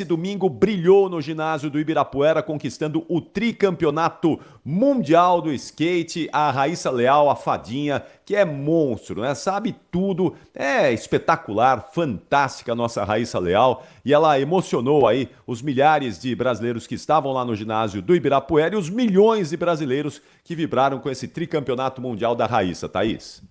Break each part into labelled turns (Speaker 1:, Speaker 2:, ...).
Speaker 1: Nesse domingo brilhou no ginásio do Ibirapuera, conquistando o tricampeonato mundial do skate, a Raíssa Leal, a fadinha, que é monstro, né? Sabe tudo, é espetacular, fantástica a nossa Raíssa Leal, e ela emocionou aí os milhares de brasileiros que estavam lá no ginásio do Ibirapuera e os milhões de brasileiros que vibraram com esse tricampeonato mundial da Raíssa, Thaís.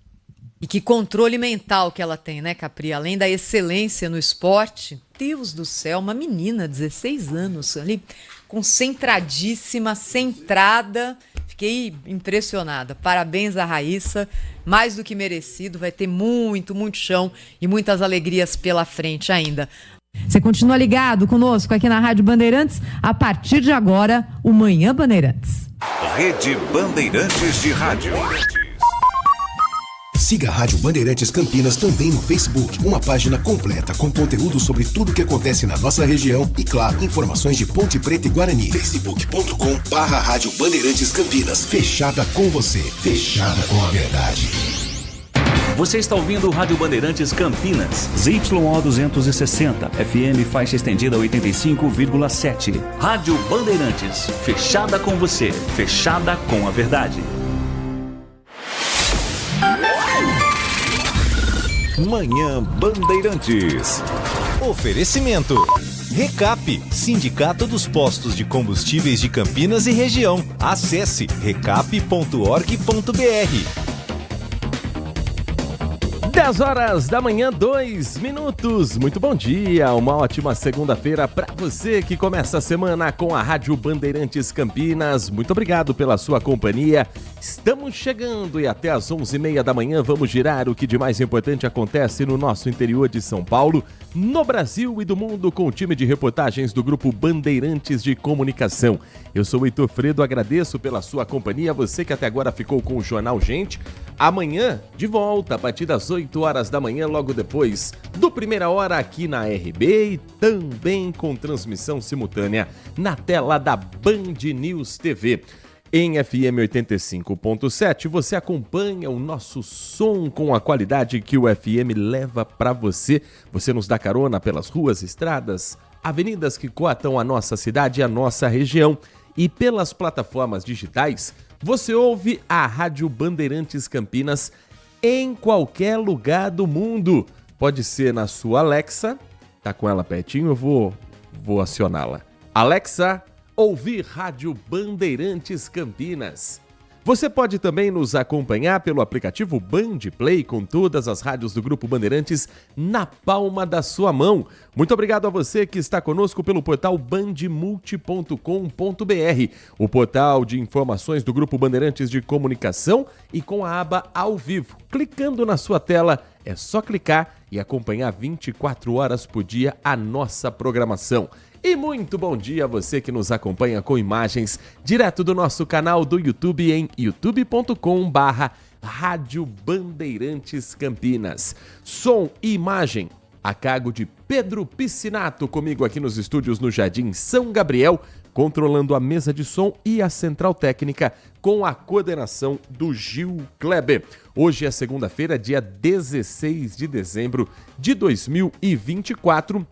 Speaker 2: E que controle mental que ela tem, né, Capri? Além da excelência no esporte, Deus do céu, uma menina, 16 anos ali, concentradíssima, centrada. Fiquei impressionada. Parabéns à Raíssa, mais do que merecido. Vai ter muito, muito chão e muitas alegrias pela frente ainda.
Speaker 3: Você continua ligado conosco aqui na Rádio Bandeirantes. A partir de agora, o Manhã Bandeirantes.
Speaker 4: Rede Bandeirantes de Rádio.
Speaker 5: Siga a Rádio Bandeirantes Campinas também no Facebook. Uma página completa com conteúdo sobre tudo o que acontece na nossa região e, claro, informações de Ponte Preta e Guarani. facebook.com/Rádio Bandeirantes Campinas. Fechada com você. Fechada com a verdade.
Speaker 6: Você está ouvindo o Rádio Bandeirantes Campinas. ZYO 260, FM faixa estendida 85,7. Rádio Bandeirantes. Fechada com você. Fechada com a verdade.
Speaker 4: Manhã Bandeirantes. Oferecimento. Recap, Sindicato dos Postos de Combustíveis de Campinas e Região. Acesse recap.org.br.
Speaker 7: 10 horas da manhã, 2 minutos. Muito bom dia, uma ótima segunda-feira para você que começa a semana com a Rádio Bandeirantes Campinas. Muito obrigado pela sua companhia. Estamos chegando e até às 11h30 da manhã vamos girar o que de mais importante acontece no nosso interior de São Paulo, no Brasil e do mundo com o time de reportagens do Grupo Bandeirantes de Comunicação. Eu sou o Heitor Fredo, agradeço pela sua companhia, você que até agora ficou com o Jornal Gente. Amanhã, de volta, a partir das 8 horas da manhã, logo depois do Primeira Hora aqui na RB e também com transmissão simultânea na tela da Band News TV. Em FM 85.7, você acompanha o nosso som com a qualidade que o FM leva para você. Você nos dá carona pelas ruas, estradas, avenidas que coatam a nossa cidade e a nossa região. E pelas plataformas digitais, você ouve a Rádio Bandeirantes Campinas em qualquer lugar do mundo. Pode ser na sua Alexa, tá com ela pertinho, eu vou acioná-la. Alexa, ouvir Rádio Bandeirantes Campinas. Você pode também nos acompanhar pelo aplicativo Band Play com todas as rádios do Grupo Bandeirantes na palma da sua mão. Muito obrigado a você que está conosco pelo portal bandmulti.com.br, o portal de informações do Grupo Bandeirantes de Comunicação e com a aba Ao Vivo. Clicando na sua tela, é só clicar e acompanhar 24 horas por dia a nossa programação. E muito bom dia a você que nos acompanha com imagens direto do nosso canal do YouTube em youtube.com/Rádio Bandeirantes Campinas. Som e imagem a cargo de Pedro Piscinato, comigo aqui nos estúdios no Jardim São Gabriel, controlando a mesa de som e a central técnica com a coordenação do Gil Kleber. Hoje é segunda-feira, dia 16 de dezembro de 2024.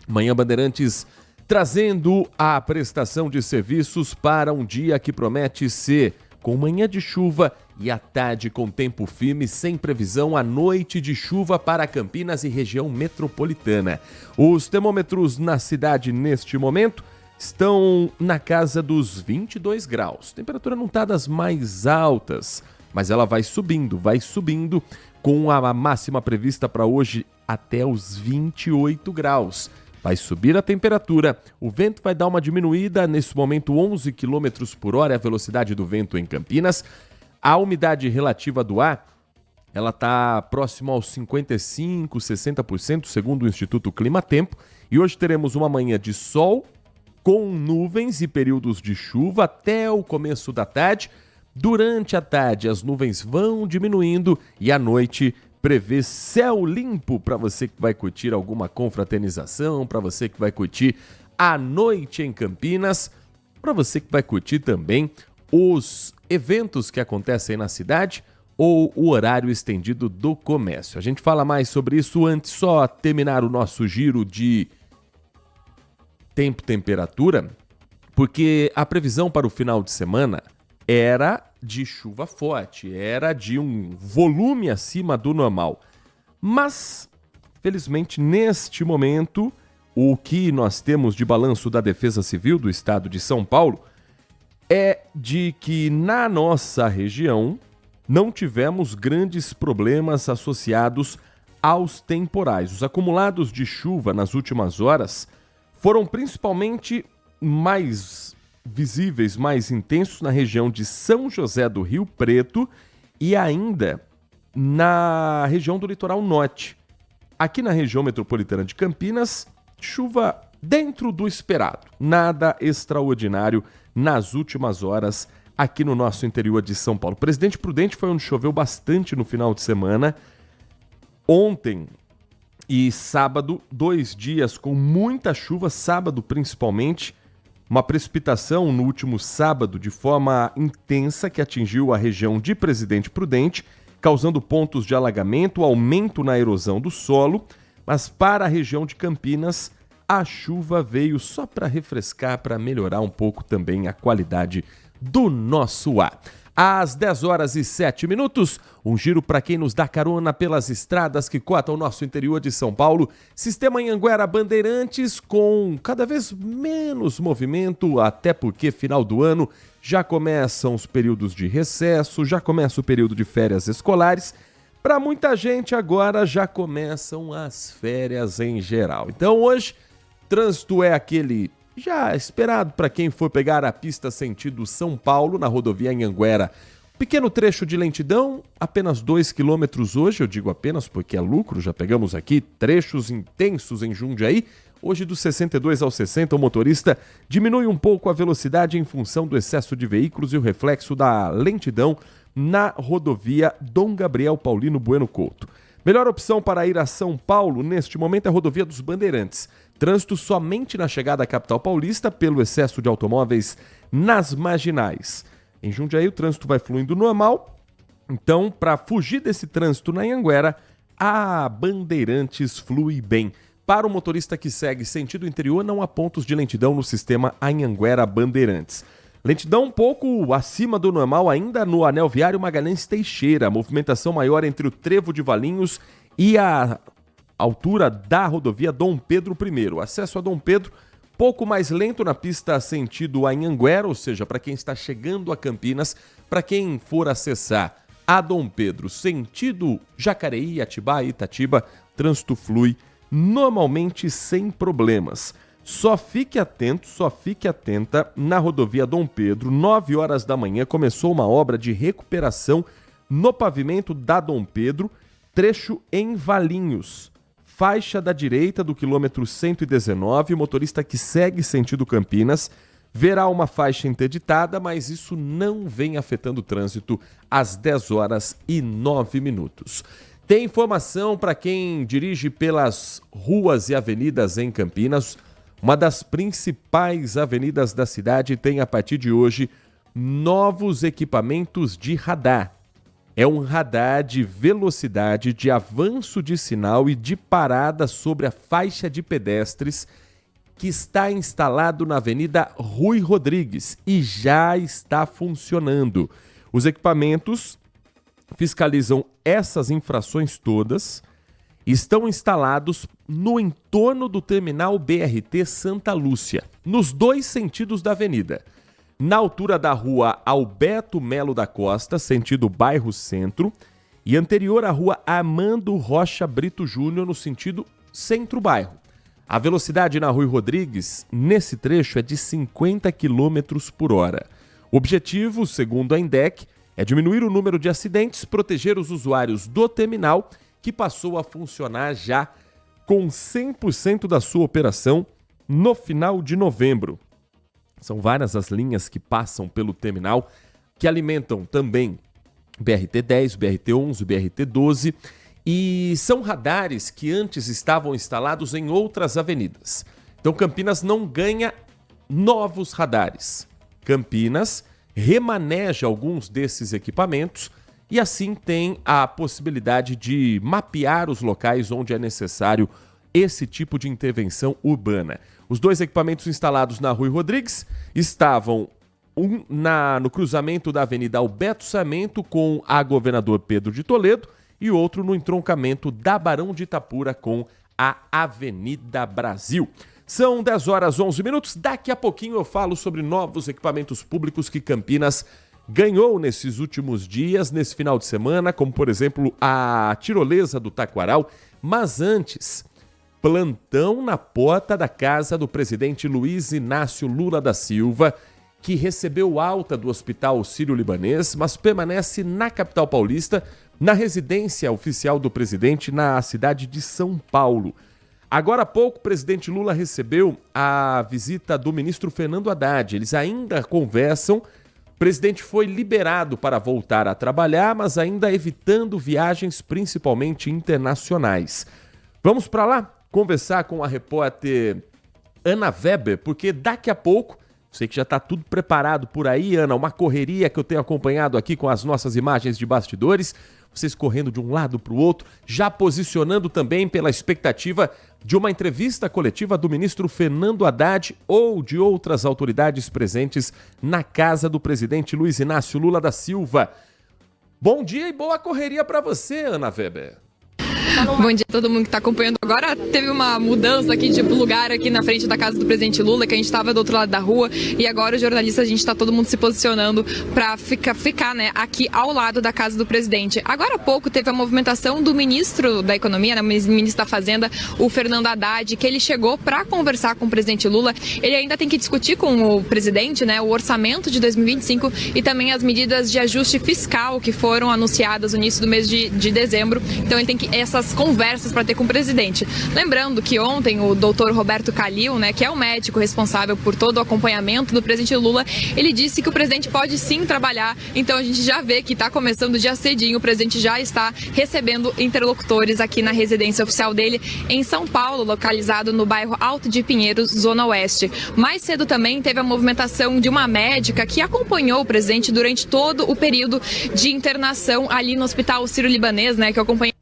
Speaker 7: Manhã Bandeirantes trazendo a prestação de serviços para um dia que promete ser com manhã de chuva e à tarde com tempo firme, sem previsão, à noite de chuva para Campinas e região metropolitana. Os termômetros na cidade neste momento estão na casa dos 22 graus. Temperatura não está das mais altas, mas ela vai subindo com a máxima prevista para hoje até os 28 graus. Vai subir a temperatura, o vento vai dar uma diminuída, nesse momento 11 km por hora é a velocidade do vento em Campinas. A umidade relativa do ar, ela está próxima aos 55%, 60%, segundo o Instituto Climatempo. E hoje teremos uma manhã de sol, com nuvens e períodos de chuva até o começo da tarde. Durante a tarde, as nuvens vão diminuindo e à noite prevê céu limpo para você que vai curtir alguma confraternização, para você que vai curtir a noite em Campinas, para você que vai curtir também os eventos que acontecem na cidade ou o horário estendido do comércio. A gente fala mais sobre isso antes, só terminar o nosso giro de tempo e temperatura, porque a previsão para o final de semana era de chuva forte, era de um volume acima do normal. Mas, felizmente, neste momento, o que nós temos de balanço da Defesa Civil do Estado de São Paulo é de que na nossa região não tivemos grandes problemas associados aos temporais. Os acumulados de chuva nas últimas horas foram principalmente mais visíveis, mais intensos na região de São José do Rio Preto e ainda na região do litoral norte. Aqui na região metropolitana de Campinas, chuva dentro do esperado. Nada extraordinário nas últimas horas aqui no nosso interior de São Paulo. Presidente Prudente foi onde choveu bastante no final de semana. Ontem e sábado, 2 dias com muita chuva, sábado principalmente. Uma precipitação no último sábado de forma intensa que atingiu a região de Presidente Prudente, causando pontos de alagamento, aumento na erosão do solo. Mas para a região de Campinas, a chuva veio só para refrescar, para melhorar um pouco também a qualidade do nosso ar. Às 10h07, um giro para quem nos dá carona pelas estradas que cortam o nosso interior de São Paulo. Sistema Anhanguera Bandeirantes com cada vez menos movimento, até porque final do ano já começam os períodos de recesso, já começa o período de férias escolares. Para muita gente agora já começam as férias em geral. Então hoje, trânsito é aquele já esperado para quem for pegar a pista sentido São Paulo na rodovia Anhanguera. Pequeno trecho de lentidão, apenas 2 quilômetros hoje, eu digo apenas porque é lucro, já pegamos aqui trechos intensos em Jundiaí. Hoje do 62 ao 60 o motorista diminui um pouco a velocidade em função do excesso de veículos e o reflexo da lentidão na rodovia Dom Gabriel Paulino Bueno Couto. Melhor opção para ir a São Paulo neste momento é a rodovia dos Bandeirantes. Trânsito somente na chegada à capital paulista pelo excesso de automóveis nas marginais. Em Jundiaí o trânsito vai fluindo normal, então para fugir desse trânsito na Anhanguera, a Bandeirantes flui bem. Para o motorista que segue sentido interior, não há pontos de lentidão no sistema Anhanguera Bandeirantes. Lentidão um pouco acima do normal ainda no anel viário Magalhães Teixeira. Movimentação maior entre o Trevo de Valinhos e a altura da rodovia Dom Pedro I. O acesso a Dom Pedro, pouco mais lento na pista sentido Anhanguera, ou seja, para quem está chegando a Campinas, para quem for acessar a Dom Pedro, sentido Jacareí, Atibaia e Itatiba, trânsito flui normalmente sem problemas. Só fique atento, só fique atenta na rodovia Dom Pedro, 9 horas da manhã, começou uma obra de recuperação no pavimento da Dom Pedro, trecho em Valinhos. Faixa da direita do quilômetro 119, o motorista que segue sentido Campinas verá uma faixa interditada, mas isso não vem afetando o trânsito às 10h09. Tem informação para quem dirige pelas ruas e avenidas em Campinas. Uma das principais avenidas da cidade tem a partir de hoje novos equipamentos de radar. É um radar de velocidade, de avanço de sinal e de parada sobre a faixa de pedestres que está instalado na Avenida Rui Rodrigues e já está funcionando. Os equipamentos fiscalizam essas infrações todas. Estão instalados no entorno do terminal BRT Santa Lúcia, nos 2 sentidos da avenida. Na altura da rua Alberto Melo da Costa, sentido bairro Centro, e anterior à rua Armando Rocha Brito Júnior, no sentido centro-bairro. A velocidade na Rui Rodrigues, nesse trecho, é de 50 km por hora. O objetivo, segundo a INDEC, é diminuir o número de acidentes, proteger os usuários do terminal, que passou a funcionar já com 100% da sua operação no final de novembro. São várias as linhas que passam pelo terminal, que alimentam também BRT-10, BRT-11, BRT-12, e são radares que antes estavam instalados em outras avenidas. Então Campinas não ganha novos radares. Campinas remaneja alguns desses equipamentos e assim tem a possibilidade de mapear os locais onde é necessário esse tipo de intervenção urbana. Os 2 equipamentos instalados na Rui Rodrigues estavam no cruzamento da Avenida Alberto Sarmento com a Governador Pedro de Toledo e outro no entroncamento da Barão de Itapura com a Avenida Brasil. São 10h11. Daqui a pouquinho eu falo sobre novos equipamentos públicos que Campinas ganhou nesses últimos dias, nesse final de semana, como por exemplo a tirolesa do Taquaral. Mas antes, plantão na porta da casa do presidente Luiz Inácio Lula da Silva, que recebeu alta do Hospital Sírio-Libanês, mas permanece na capital paulista, na residência oficial do presidente na cidade de São Paulo. Agora há pouco, o presidente Lula recebeu a visita do ministro Fernando Haddad. Eles ainda conversam. O presidente foi liberado para voltar a trabalhar, mas ainda evitando viagens, principalmente internacionais. Vamos para lá conversar com a repórter Ana Weber, porque daqui a pouco, sei que já está tudo preparado por aí, Ana, uma correria que eu tenho acompanhado aqui com as nossas imagens de bastidores, vocês correndo de um lado para o outro, já posicionando também pela expectativa de uma entrevista coletiva do ministro Fernando Haddad ou de outras autoridades presentes na casa do presidente Luiz Inácio Lula da Silva. Bom dia e boa correria para você, Ana Weber.
Speaker 8: Bom dia a todo mundo que está acompanhando agora. Teve uma mudança aqui de lugar aqui na frente da casa do presidente Lula, que a gente estava do outro lado da rua, e agora os jornalistas, a gente está todo mundo se posicionando para ficar né, aqui ao lado da casa do presidente. Agora há pouco teve a movimentação do ministro da Economia, né, ministro da Fazenda, o Fernando Haddad, que ele chegou para conversar com o presidente Lula. Ele ainda tem que discutir com o presidente, né, o orçamento de 2025 e também as medidas de ajuste fiscal que foram anunciadas no início do mês de dezembro. Então ele tem que essas conversas para ter com o presidente. Lembrando que ontem o doutor Roberto Calil, né, que é o médico responsável por todo o acompanhamento do presidente Lula, ele disse que o presidente pode sim trabalhar. Então a gente já vê que está começando já cedinho, o presidente já está recebendo interlocutores aqui na residência oficial dele em São Paulo, localizado no bairro Alto de Pinheiros, Zona Oeste. Mais cedo também teve a movimentação de uma médica que acompanhou o presidente durante todo o período de internação ali no Hospital Sírio-Libanês, né, que eu acompanhei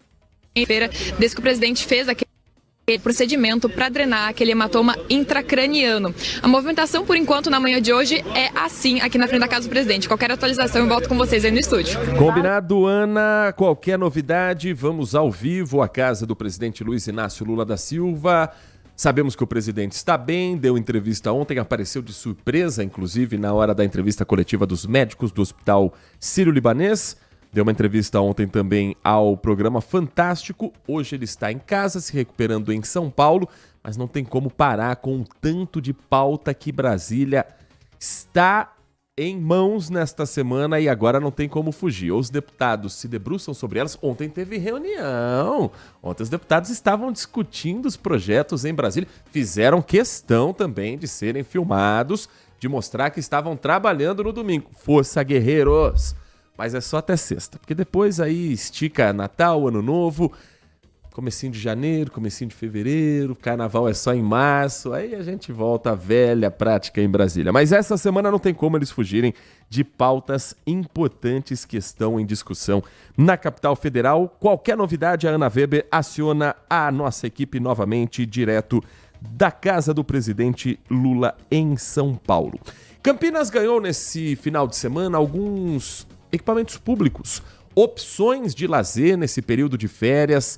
Speaker 8: desde que o presidente fez aquele procedimento para drenar aquele hematoma intracraniano. A movimentação, por enquanto, na manhã de hoje é assim aqui na frente da casa do presidente. Qualquer atualização eu volto com vocês aí no estúdio.
Speaker 7: Combinado, Ana. Qualquer novidade, vamos ao vivo à casa do presidente Luiz Inácio Lula da Silva. Sabemos que o presidente está bem, deu entrevista ontem, apareceu de surpresa, inclusive, na hora da entrevista coletiva dos médicos do Hospital Sírio-Libanês. Deu uma entrevista ontem também ao programa Fantástico. Hoje ele está em casa, se recuperando em São Paulo, mas não tem como parar com o tanto de pauta que Brasília está em mãos nesta semana e agora não tem como fugir. Os deputados se debruçam sobre elas. Ontem teve reunião. Ontem os deputados estavam discutindo os projetos em Brasília. Fizeram questão também de serem filmados, de mostrar que estavam trabalhando no domingo. Força, guerreiros! Mas é só até sexta, porque depois aí estica Natal, Ano Novo, comecinho de janeiro, comecinho de fevereiro, Carnaval é só em março, aí a gente volta à velha prática em Brasília. Mas essa semana não tem como eles fugirem de pautas importantes que estão em discussão na capital federal. Qualquer novidade, a Ana Weber aciona a nossa equipe novamente, direto da casa do presidente Lula em São Paulo. Campinas ganhou nesse final de semana alguns equipamentos públicos, opções de lazer nesse período de férias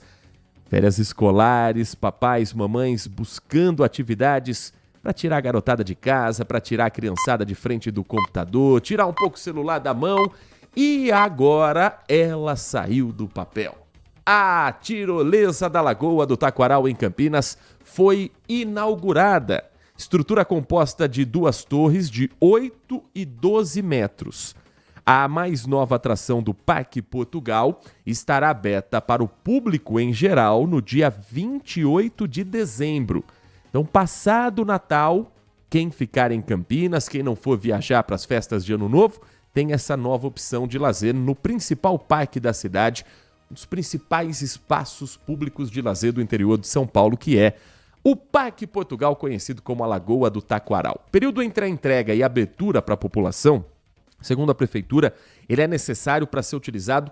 Speaker 7: escolares, papais, mamães buscando atividades para tirar a garotada de casa, para tirar a criançada de frente do computador, tirar um pouco o celular da mão, e agora ela saiu do papel. A tirolesa da Lagoa do Taquaral em Campinas foi inaugurada. Estrutura composta de 2 torres de 8 e 12 metros. A mais nova atração do Parque Portugal estará aberta para o público em geral no dia 28 de dezembro. Então, passado o Natal, quem ficar em Campinas, quem não for viajar para as festas de Ano Novo, tem essa nova opção de lazer no principal parque da cidade, um dos principais espaços públicos de lazer do interior de São Paulo, que é o Parque Portugal, conhecido como a Lagoa do Taquaral. Período entre a entrega e a abertura para a população, segundo a prefeitura, ele é necessário para ser utilizado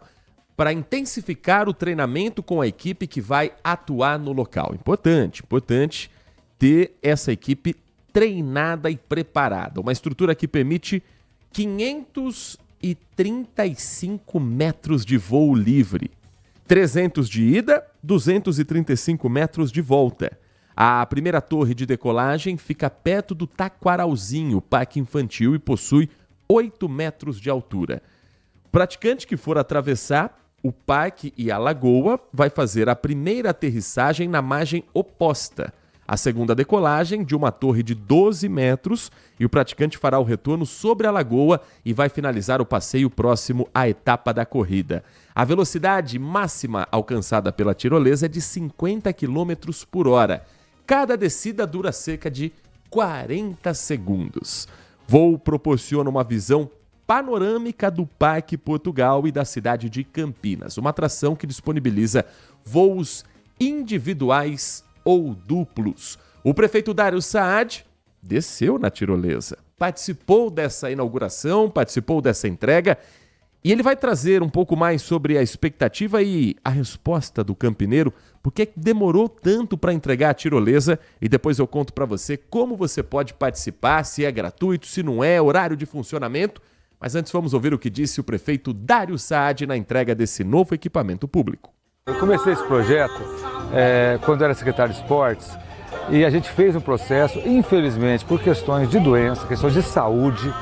Speaker 7: para intensificar o treinamento com a equipe que vai atuar no local. Importante ter essa equipe treinada e preparada. Uma estrutura que permite 535 metros de voo livre. 300 de ida, 235 metros de volta. A primeira torre de decolagem fica perto do Taquaralzinho, parque infantil, e possui 8 metros de altura. O praticante que for atravessar o parque e a lagoa vai fazer a primeira aterrissagem na margem oposta. A segunda decolagem de uma torre de 12 metros e o praticante fará o retorno sobre a lagoa e vai finalizar o passeio próximo à etapa da corrida. A velocidade máxima alcançada pela tirolesa é de 50 km por hora. Cada descida dura cerca de 40 segundos. Voo proporciona uma visão panorâmica do Parque Portugal e da cidade de Campinas. Uma atração que disponibiliza voos individuais ou duplos. O prefeito Dário Saad desceu na tirolesa, participou dessa inauguração, participou dessa entrega e ele vai trazer um pouco mais sobre a expectativa e a resposta do campineiro, porque demorou tanto para entregar a tirolesa, e depois eu conto para você como você pode participar, se é gratuito, se não é, horário de funcionamento. Mas antes vamos ouvir o que disse o prefeito Dário Saad na entrega desse novo equipamento público.
Speaker 9: Eu comecei esse projeto quando era secretário de esportes e a gente fez um processo, infelizmente, por questões de doença, questões de saúde,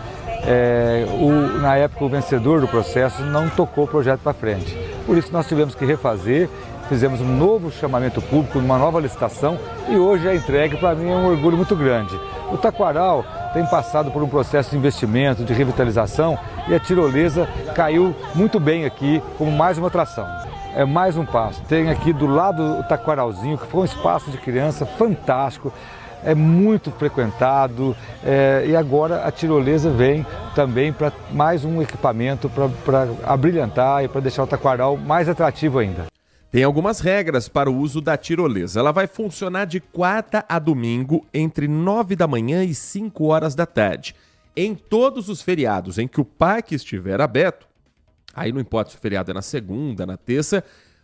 Speaker 9: na época o vencedor do processo não tocou o projeto para frente. Por isso nós tivemos que refazer, fizemos um novo chamamento público, uma nova licitação e hoje a entrega para mim é um orgulho muito grande. O Taquaral tem passado por um processo de investimento, de revitalização e a tirolesa caiu muito bem aqui como mais uma atração. É mais um passo. Tem aqui do lado o Taquaralzinho, que foi um espaço de criança fantástico, é muito frequentado e agora a tirolesa vem também para mais um equipamento para abrilhantar e para deixar o Taquaral mais atrativo ainda.
Speaker 7: Tem algumas regras para o uso da tirolesa. Ela vai funcionar de quarta a domingo entre 9 da manhã e 5 horas da tarde. Em todos os feriados em que o parque estiver aberto, aí não importa se o feriado é na segunda, na terça,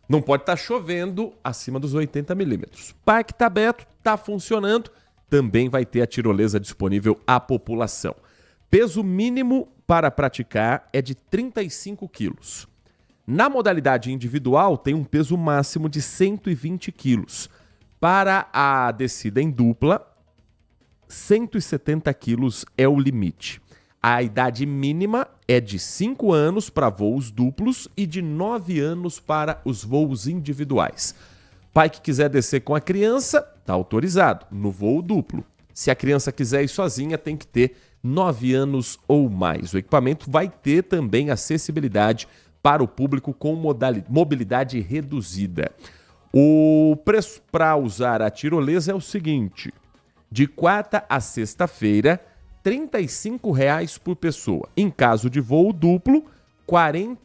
Speaker 7: não pode estar chovendo acima dos 80 milímetros. O parque está aberto, está funcionando, também vai ter a tirolesa disponível à população. Peso mínimo para praticar é de 35 quilos. Na modalidade individual, tem um peso máximo de 120 quilos. Para a descida em dupla, 170 quilos é o limite. A idade mínima é de 5 anos para voos duplos e de 9 anos para os voos individuais. Pai que quiser descer com a criança, está autorizado no voo duplo. Se a criança quiser ir sozinha, tem que ter 9 anos ou mais. O equipamento vai ter também acessibilidade para o público com mobilidade reduzida. O preço para usar a tirolesa é o seguinte: de quarta a sexta-feira, R$ 35,00 por pessoa. Em caso de voo duplo, R$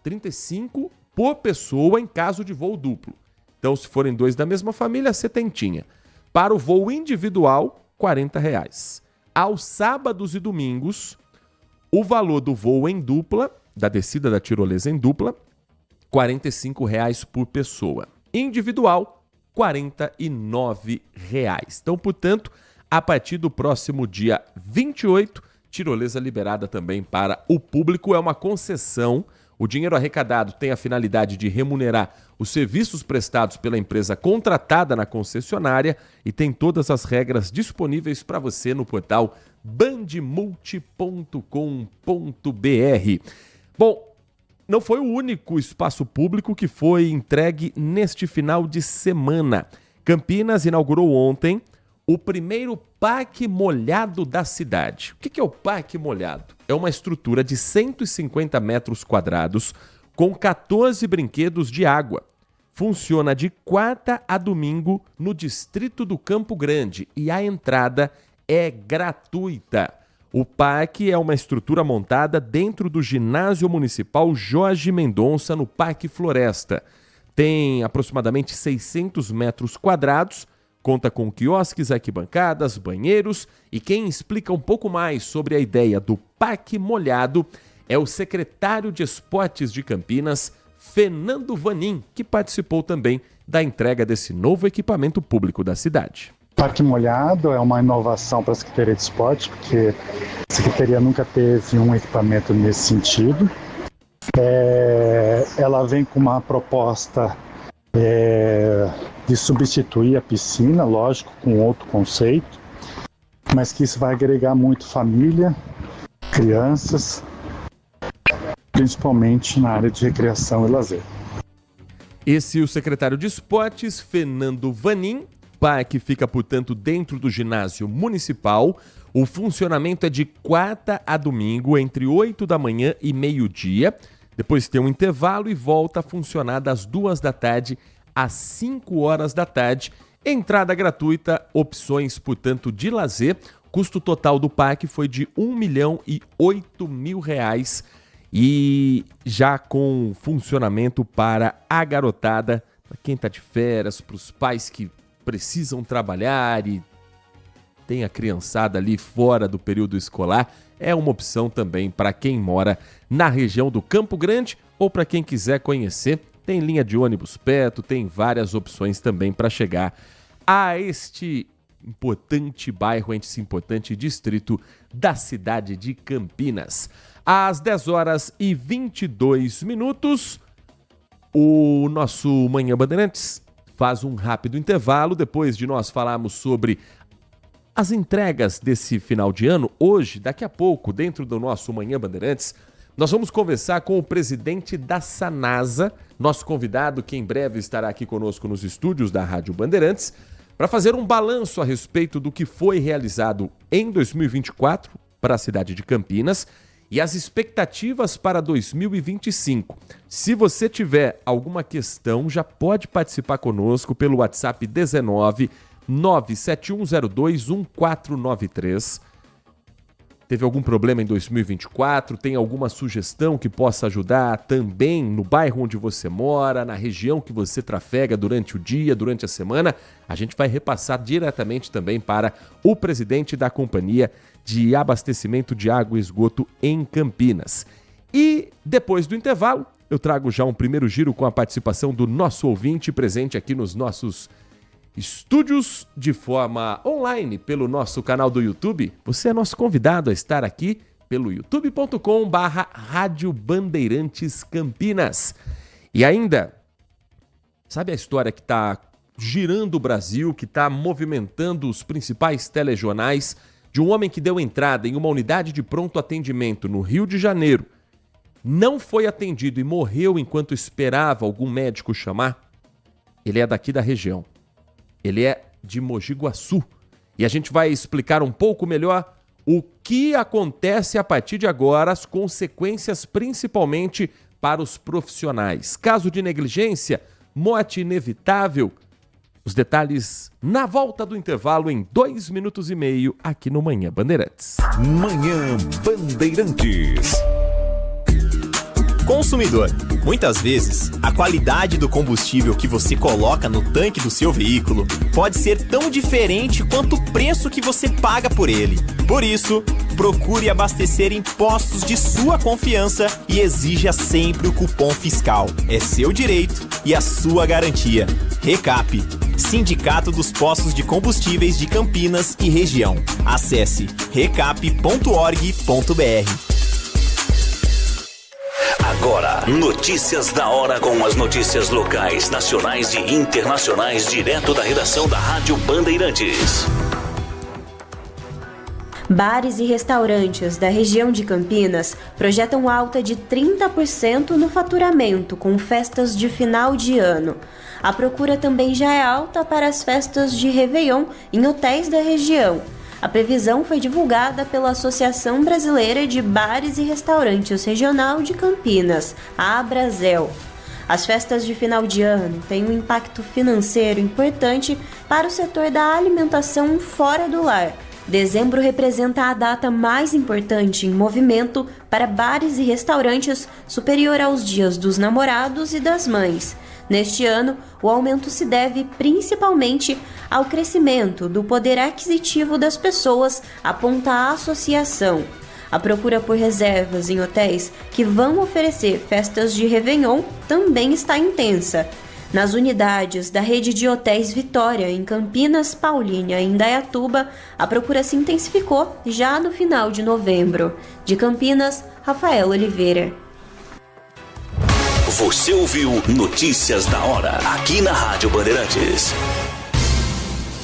Speaker 7: 35 por pessoa em caso de voo duplo. Então, se forem dois da mesma família, setentinha. Para o voo individual, R$ 40,00. Aos sábados e domingos, o valor do voo em dupla, da descida da tirolesa em dupla, R$ 45,00 por pessoa. Individual, R$ 49,00. Então, portanto, a partir do próximo dia 28, tirolesa liberada também para o público. É uma concessão. O dinheiro arrecadado tem a finalidade de remunerar os serviços prestados pela empresa contratada na concessionária e tem todas as regras disponíveis para você no portal bandmulti.com.br. Bom, não foi o único espaço público que foi entregue neste final de semana. Campinas inaugurou ontem o primeiro parque molhado da cidade. O que é o parque molhado? É uma estrutura de 150 metros quadrados com 14 brinquedos de água. Funciona de quarta a domingo no distrito do Campo Grande e a entrada é gratuita. O parque é uma estrutura montada dentro do ginásio municipal Jorge Mendonça, no Parque Floresta. Tem aproximadamente 600 metros quadrados, conta com quiosques, arquibancadas, banheiros, e quem explica um pouco mais sobre a ideia do Parque Molhado é o secretário de Esportes de Campinas, Fernando Vanin, que participou também da entrega desse novo equipamento público da cidade.
Speaker 10: Parque Molhado é uma inovação para a Secretaria de Esporte, porque a Secretaria nunca teve um equipamento nesse sentido. Ela vem com uma proposta de substituir a piscina, lógico, com outro conceito, mas que isso vai agregar muito família, crianças, principalmente na área de recreação e lazer.
Speaker 7: Esse é o secretário de Esportes, Fernando Vanin. O parque fica, portanto, dentro do ginásio municipal. O funcionamento é de quarta a domingo, entre 8 da manhã e meio-dia. Depois tem um intervalo e volta a funcionar das 2 da tarde às 5 horas da tarde. Entrada gratuita, opções, portanto, de lazer. O custo total do parque foi de R$1.008.000 e já com funcionamento para a garotada, para quem está de férias, para os pais que precisam trabalhar e tem a criançada ali fora do período escolar, é uma opção também para quem mora na região do Campo Grande ou para quem quiser conhecer. Tem linha de ônibus perto, tem várias opções também para chegar a este importante bairro, esse importante distrito da cidade de Campinas. Às 10h22, o nosso Manhã Bandeirantes faz um rápido intervalo. Depois de nós falarmos sobre as entregas desse final de ano, hoje, daqui a pouco, dentro do nosso Manhã Bandeirantes, nós vamos conversar com o presidente da Sanasa, nosso convidado que em breve estará aqui conosco nos estúdios da Rádio Bandeirantes, para fazer um balanço a respeito do que foi realizado em 2024 para a cidade de Campinas e as expectativas para 2025. Se você tiver alguma questão, já pode participar conosco pelo WhatsApp 19 97102 1493. Teve algum problema em 2024? Tem alguma sugestão que possa ajudar também no bairro onde você mora, na região que você trafega durante o dia, durante a semana? A gente vai repassar diretamente também para o presidente da Companhia de Abastecimento de Água e Esgoto em Campinas. E depois do intervalo, eu trago já um primeiro giro com a participação do nosso ouvinte presente aqui nos nossos estúdios de forma online pelo nosso canal do YouTube. Você é nosso convidado a estar aqui pelo youtube.com/Rádio Bandeirantes Campinas. E ainda, sabe a história que está girando o Brasil, que está movimentando os principais telejornais, de um homem que deu entrada em uma unidade de pronto atendimento no Rio de Janeiro, não foi atendido e morreu enquanto esperava algum médico chamar? Ele é daqui da região. Ele é de Mogi Guaçu. E a gente vai explicar um pouco melhor o que acontece a partir de agora, as consequências principalmente para os profissionais. Caso de negligência, morte inevitável. Os detalhes na volta do intervalo em 2 minutos e meio aqui no Manhã Bandeirantes.
Speaker 4: Manhã Bandeirantes. Consumidor, muitas vezes, a qualidade do combustível que você coloca no tanque do seu veículo pode ser tão diferente quanto o preço que você paga por ele. Por isso, procure abastecer em postos de sua confiança e exija sempre o cupom fiscal. É seu direito e a sua garantia. Recap, Sindicato dos Postos de Combustíveis de Campinas e Região. Acesse recap.org.br.
Speaker 6: Agora, notícias da hora com as notícias locais, nacionais e internacionais, direto da redação da Rádio Bandeirantes.
Speaker 11: Bares e restaurantes da região de Campinas projetam alta de 30% no faturamento com festas de final de ano. A procura também já é alta para as festas de Réveillon em hotéis da região. A previsão foi divulgada pela Associação Brasileira de Bares e Restaurantes Regional de Campinas, a Abrazel. As festas de final de ano têm um impacto financeiro importante para o setor da alimentação fora do lar. Dezembro representa a data mais importante em movimento para bares e restaurantes, superior aos dias dos namorados e das mães. Neste ano, o aumento se deve principalmente ao crescimento do poder aquisitivo das pessoas, aponta a associação. A procura por reservas em hotéis que vão oferecer festas de Réveillon também está intensa. Nas unidades da rede de hotéis Vitória, em Campinas, Paulínia e Indaiatuba, a procura se intensificou já no final de novembro. De Campinas, Rafael Oliveira.
Speaker 6: Você ouviu Notícias da Hora, aqui na Rádio Bandeirantes.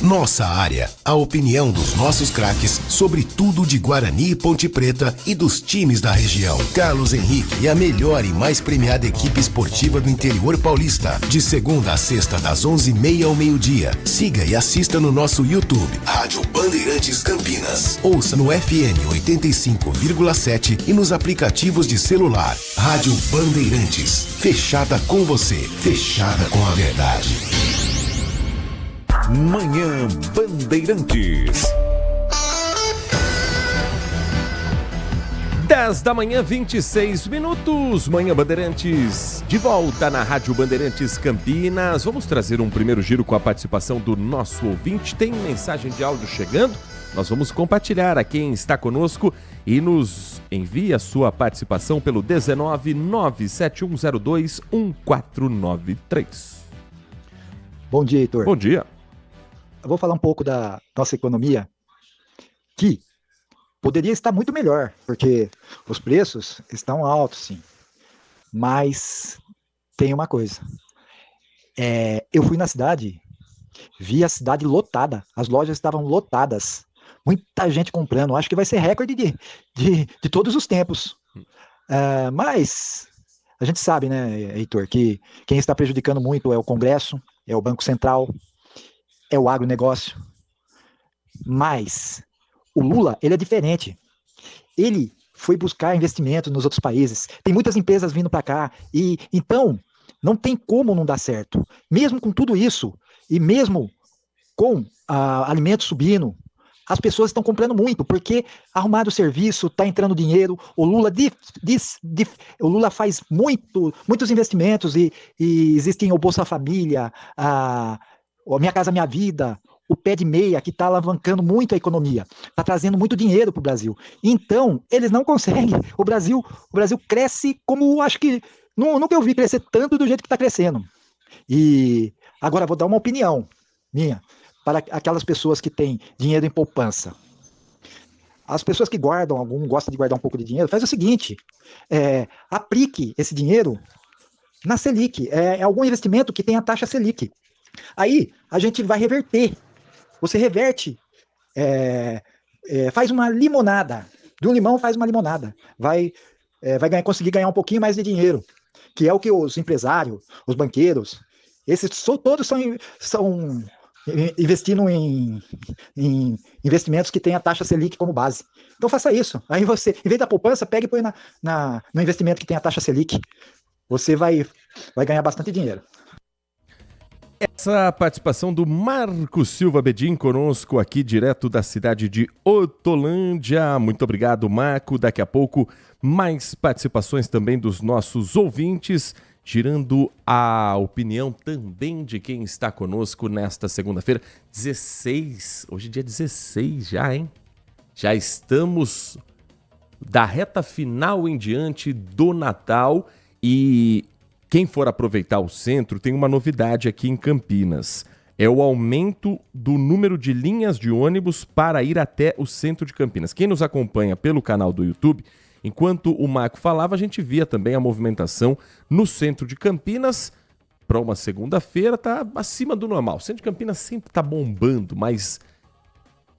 Speaker 5: Nossa área, a opinião dos nossos craques sobre tudo de Guarani e Ponte Preta e dos times da região. Carlos Henrique e a melhor e mais premiada equipe esportiva do interior paulista. De segunda a sexta, das 11h30 ao meio-dia. Siga e assista no nosso YouTube, Rádio Bandeirantes Campinas. Ouça no FM 85,7 e nos aplicativos de celular. Rádio Bandeirantes. Fechada com você. Fechada com a verdade.
Speaker 6: Manhã Bandeirantes.
Speaker 7: 10 da manhã, 26 minutos. Manhã Bandeirantes, de volta na Rádio Bandeirantes Campinas. Vamos trazer um primeiro giro com a participação do nosso ouvinte. Tem mensagem de áudio chegando. Nós vamos compartilhar a quem está conosco e nos envia sua participação pelo 19 97102 1493.
Speaker 12: Bom dia, Heitor.
Speaker 7: Bom dia.
Speaker 12: Eu vou falar um pouco da nossa economia, que poderia estar muito melhor, porque os preços estão altos, sim. Mas tem uma coisa. Eu fui na cidade, vi a cidade lotada, as lojas estavam lotadas, muita gente comprando, acho que vai ser recorde de todos os tempos. Mas a gente sabe, né, Heitor, que quem está prejudicando muito é o Congresso, é o Banco Central, é o agronegócio. Mas o Lula, ele é diferente. Ele foi buscar investimento nos outros países. Tem muitas empresas vindo para cá. E então, não tem como não dar certo. Mesmo com tudo isso, e mesmo com alimentos subindo, as pessoas estão comprando muito, porque arrumado o serviço, está entrando dinheiro. O Lula, o Lula faz muitos investimentos e existem o Bolsa Família, a Minha Casa Minha Vida, o Pé de Meia, que está alavancando muito a economia, está trazendo muito dinheiro para o Brasil. Então, eles não conseguem. O Brasil cresce como, acho que, nunca eu vi crescer tanto do jeito que está crescendo. E agora vou dar uma opinião minha, para aquelas pessoas que têm dinheiro em poupança. As pessoas que gostam de guardar um pouco de dinheiro, faz o seguinte, aplique esse dinheiro na Selic, é algum investimento que tem a taxa Selic. Aí a gente vai reverter. Você reverte, faz uma limonada. De um limão faz uma limonada. Vai conseguir ganhar um pouquinho mais de dinheiro, que é o que os empresários, os banqueiros, esses todos são investindo em investimentos que têm a taxa Selic como base. Então faça isso. Aí você, em vez da poupança, pega e põe no investimento que tem a taxa Selic. Você vai ganhar bastante dinheiro.
Speaker 7: Essa participação do Marco Silva Bedin conosco aqui direto da cidade de Hortolândia. Muito obrigado, Marco. Daqui a pouco mais participações também dos nossos ouvintes, tirando a opinião também de quem está conosco nesta segunda-feira. 16, hoje é dia 16 já, hein? Já estamos da reta final em diante do Natal e quem for aproveitar o centro, tem uma novidade aqui em Campinas. É o aumento do número de linhas de ônibus para ir até o centro de Campinas. Quem nos acompanha pelo canal do YouTube, enquanto o Marco falava, a gente via também a movimentação no centro de Campinas. Para uma segunda-feira, está acima do normal. O centro de Campinas sempre está bombando, mas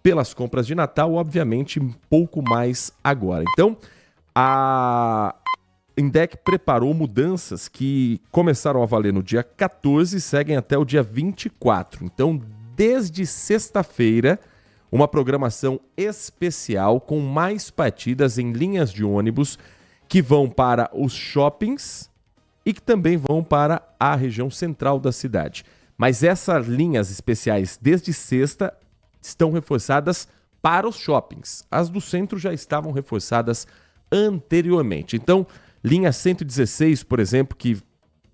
Speaker 7: pelas compras de Natal, obviamente, um pouco mais agora. Então, a Indec preparou mudanças que começaram a valer no dia 14 e seguem até o dia 24. Então, desde sexta-feira, uma programação especial com mais partidas em linhas de ônibus que vão para os shoppings e que também vão para a região central da cidade. Mas essas linhas especiais, desde sexta, estão reforçadas para os shoppings. As do centro já estavam reforçadas anteriormente. Então, linha 116, por exemplo, que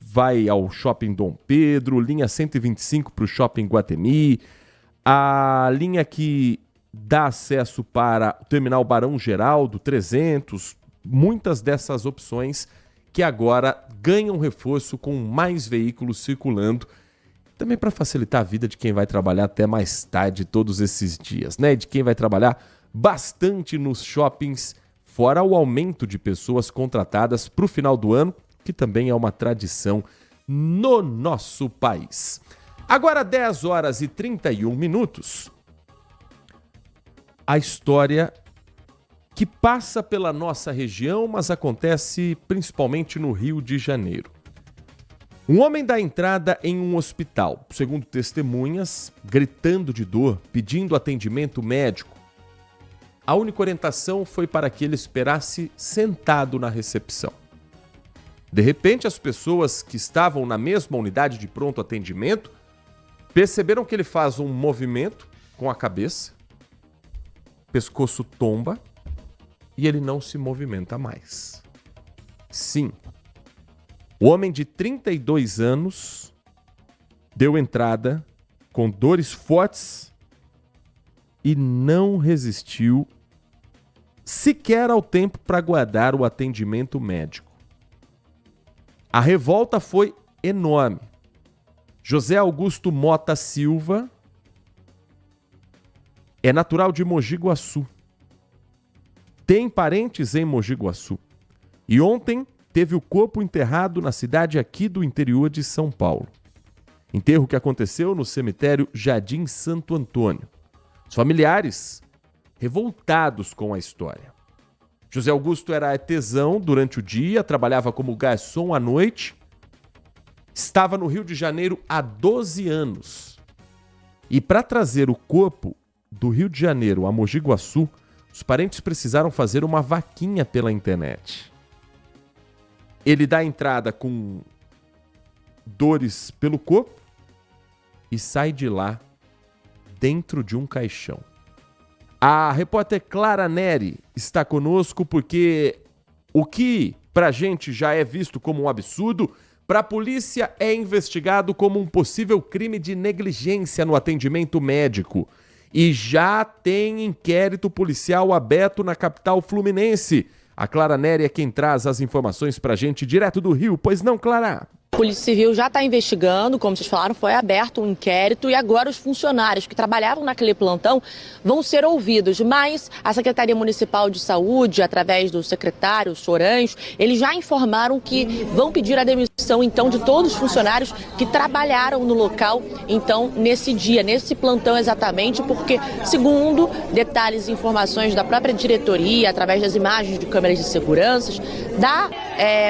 Speaker 7: vai ao Shopping Dom Pedro, linha 125 para o Shopping Guatemi, a linha que dá acesso para o Terminal Barão Geraldo, 300, muitas dessas opções que agora ganham reforço com mais veículos circulando, também para facilitar a vida de quem vai trabalhar até mais tarde todos esses dias, né? De quem vai trabalhar bastante nos shoppings, fora o aumento de pessoas contratadas para o final do ano, que também é uma tradição no nosso país. Agora 10 horas e 31 minutos. A história que passa pela nossa região, mas acontece principalmente no Rio de Janeiro. Um homem dá entrada em um hospital, segundo testemunhas, gritando de dor, pedindo atendimento médico. A única orientação foi para que ele esperasse sentado na recepção. De repente, as pessoas que estavam na mesma unidade de pronto atendimento perceberam que ele faz um movimento com a cabeça, pescoço tomba e ele não se movimenta mais. Sim. O homem de 32 anos deu entrada com dores fortes e não resistiu sequer ao tempo para aguardar o atendimento médico. A revolta foi enorme. José Augusto Mota Silva é natural de Mogi Guaçu. Tem parentes em Mogi Guaçu. E ontem teve o corpo enterrado na cidade aqui do interior de São Paulo. Enterro que aconteceu no cemitério Jardim Santo Antônio. Os familiares revoltados com a história. José Augusto era artesão durante o dia, trabalhava como garçom à noite, estava no Rio de Janeiro há 12 anos. E para trazer o corpo do Rio de Janeiro a Mogi Guaçu, os parentes precisaram fazer uma vaquinha pela internet. Ele dá entrada com dores pelo corpo e sai de lá dentro de um caixão. A repórter Clara Neri está conosco porque o que pra gente já é visto como um absurdo, pra a polícia é investigado como um possível crime de negligência no atendimento médico. E já tem inquérito policial aberto na capital fluminense. A Clara Neri é quem traz as informações pra gente direto do Rio. Pois não, Clara?
Speaker 13: A Polícia Civil já está investigando, como vocês falaram, foi aberto um inquérito e agora os funcionários que trabalhavam naquele plantão vão ser ouvidos. Mas a Secretaria Municipal de Saúde, através do secretário Soranhos, eles já informaram que vão pedir a demissão, então, de todos os funcionários que trabalharam no local, então, nesse dia, nesse plantão exatamente, porque, segundo detalhes e informações da própria diretoria, através das imagens de câmeras de segurança, dá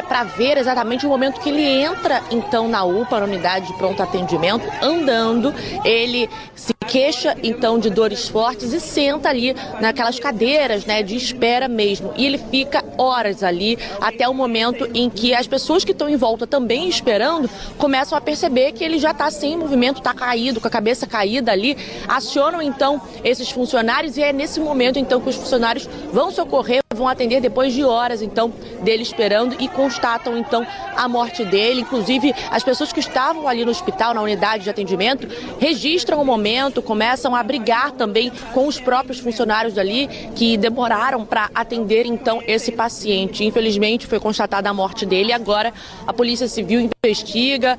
Speaker 13: para ver exatamente o momento que ele entra então na UPA, na unidade de pronto atendimento, andando, ele se queixa então de dores fortes e senta ali naquelas cadeiras, né, de espera mesmo, e ele fica horas ali até o momento em que as pessoas que estão em volta também esperando começam a perceber que ele já está sem movimento, está caído, com a cabeça caída ali, acionam então esses funcionários e é nesse momento então que os funcionários vão socorrer, vão atender depois de horas então dele esperando e constatam então a morte dele. Inclusive as pessoas que estavam ali no hospital, na unidade de atendimento, registram o momento, começam a brigar também com os próprios funcionários dali que demoraram para atender então esse paciente. Infelizmente foi constatada a morte dele. Agora a Polícia Civil investiga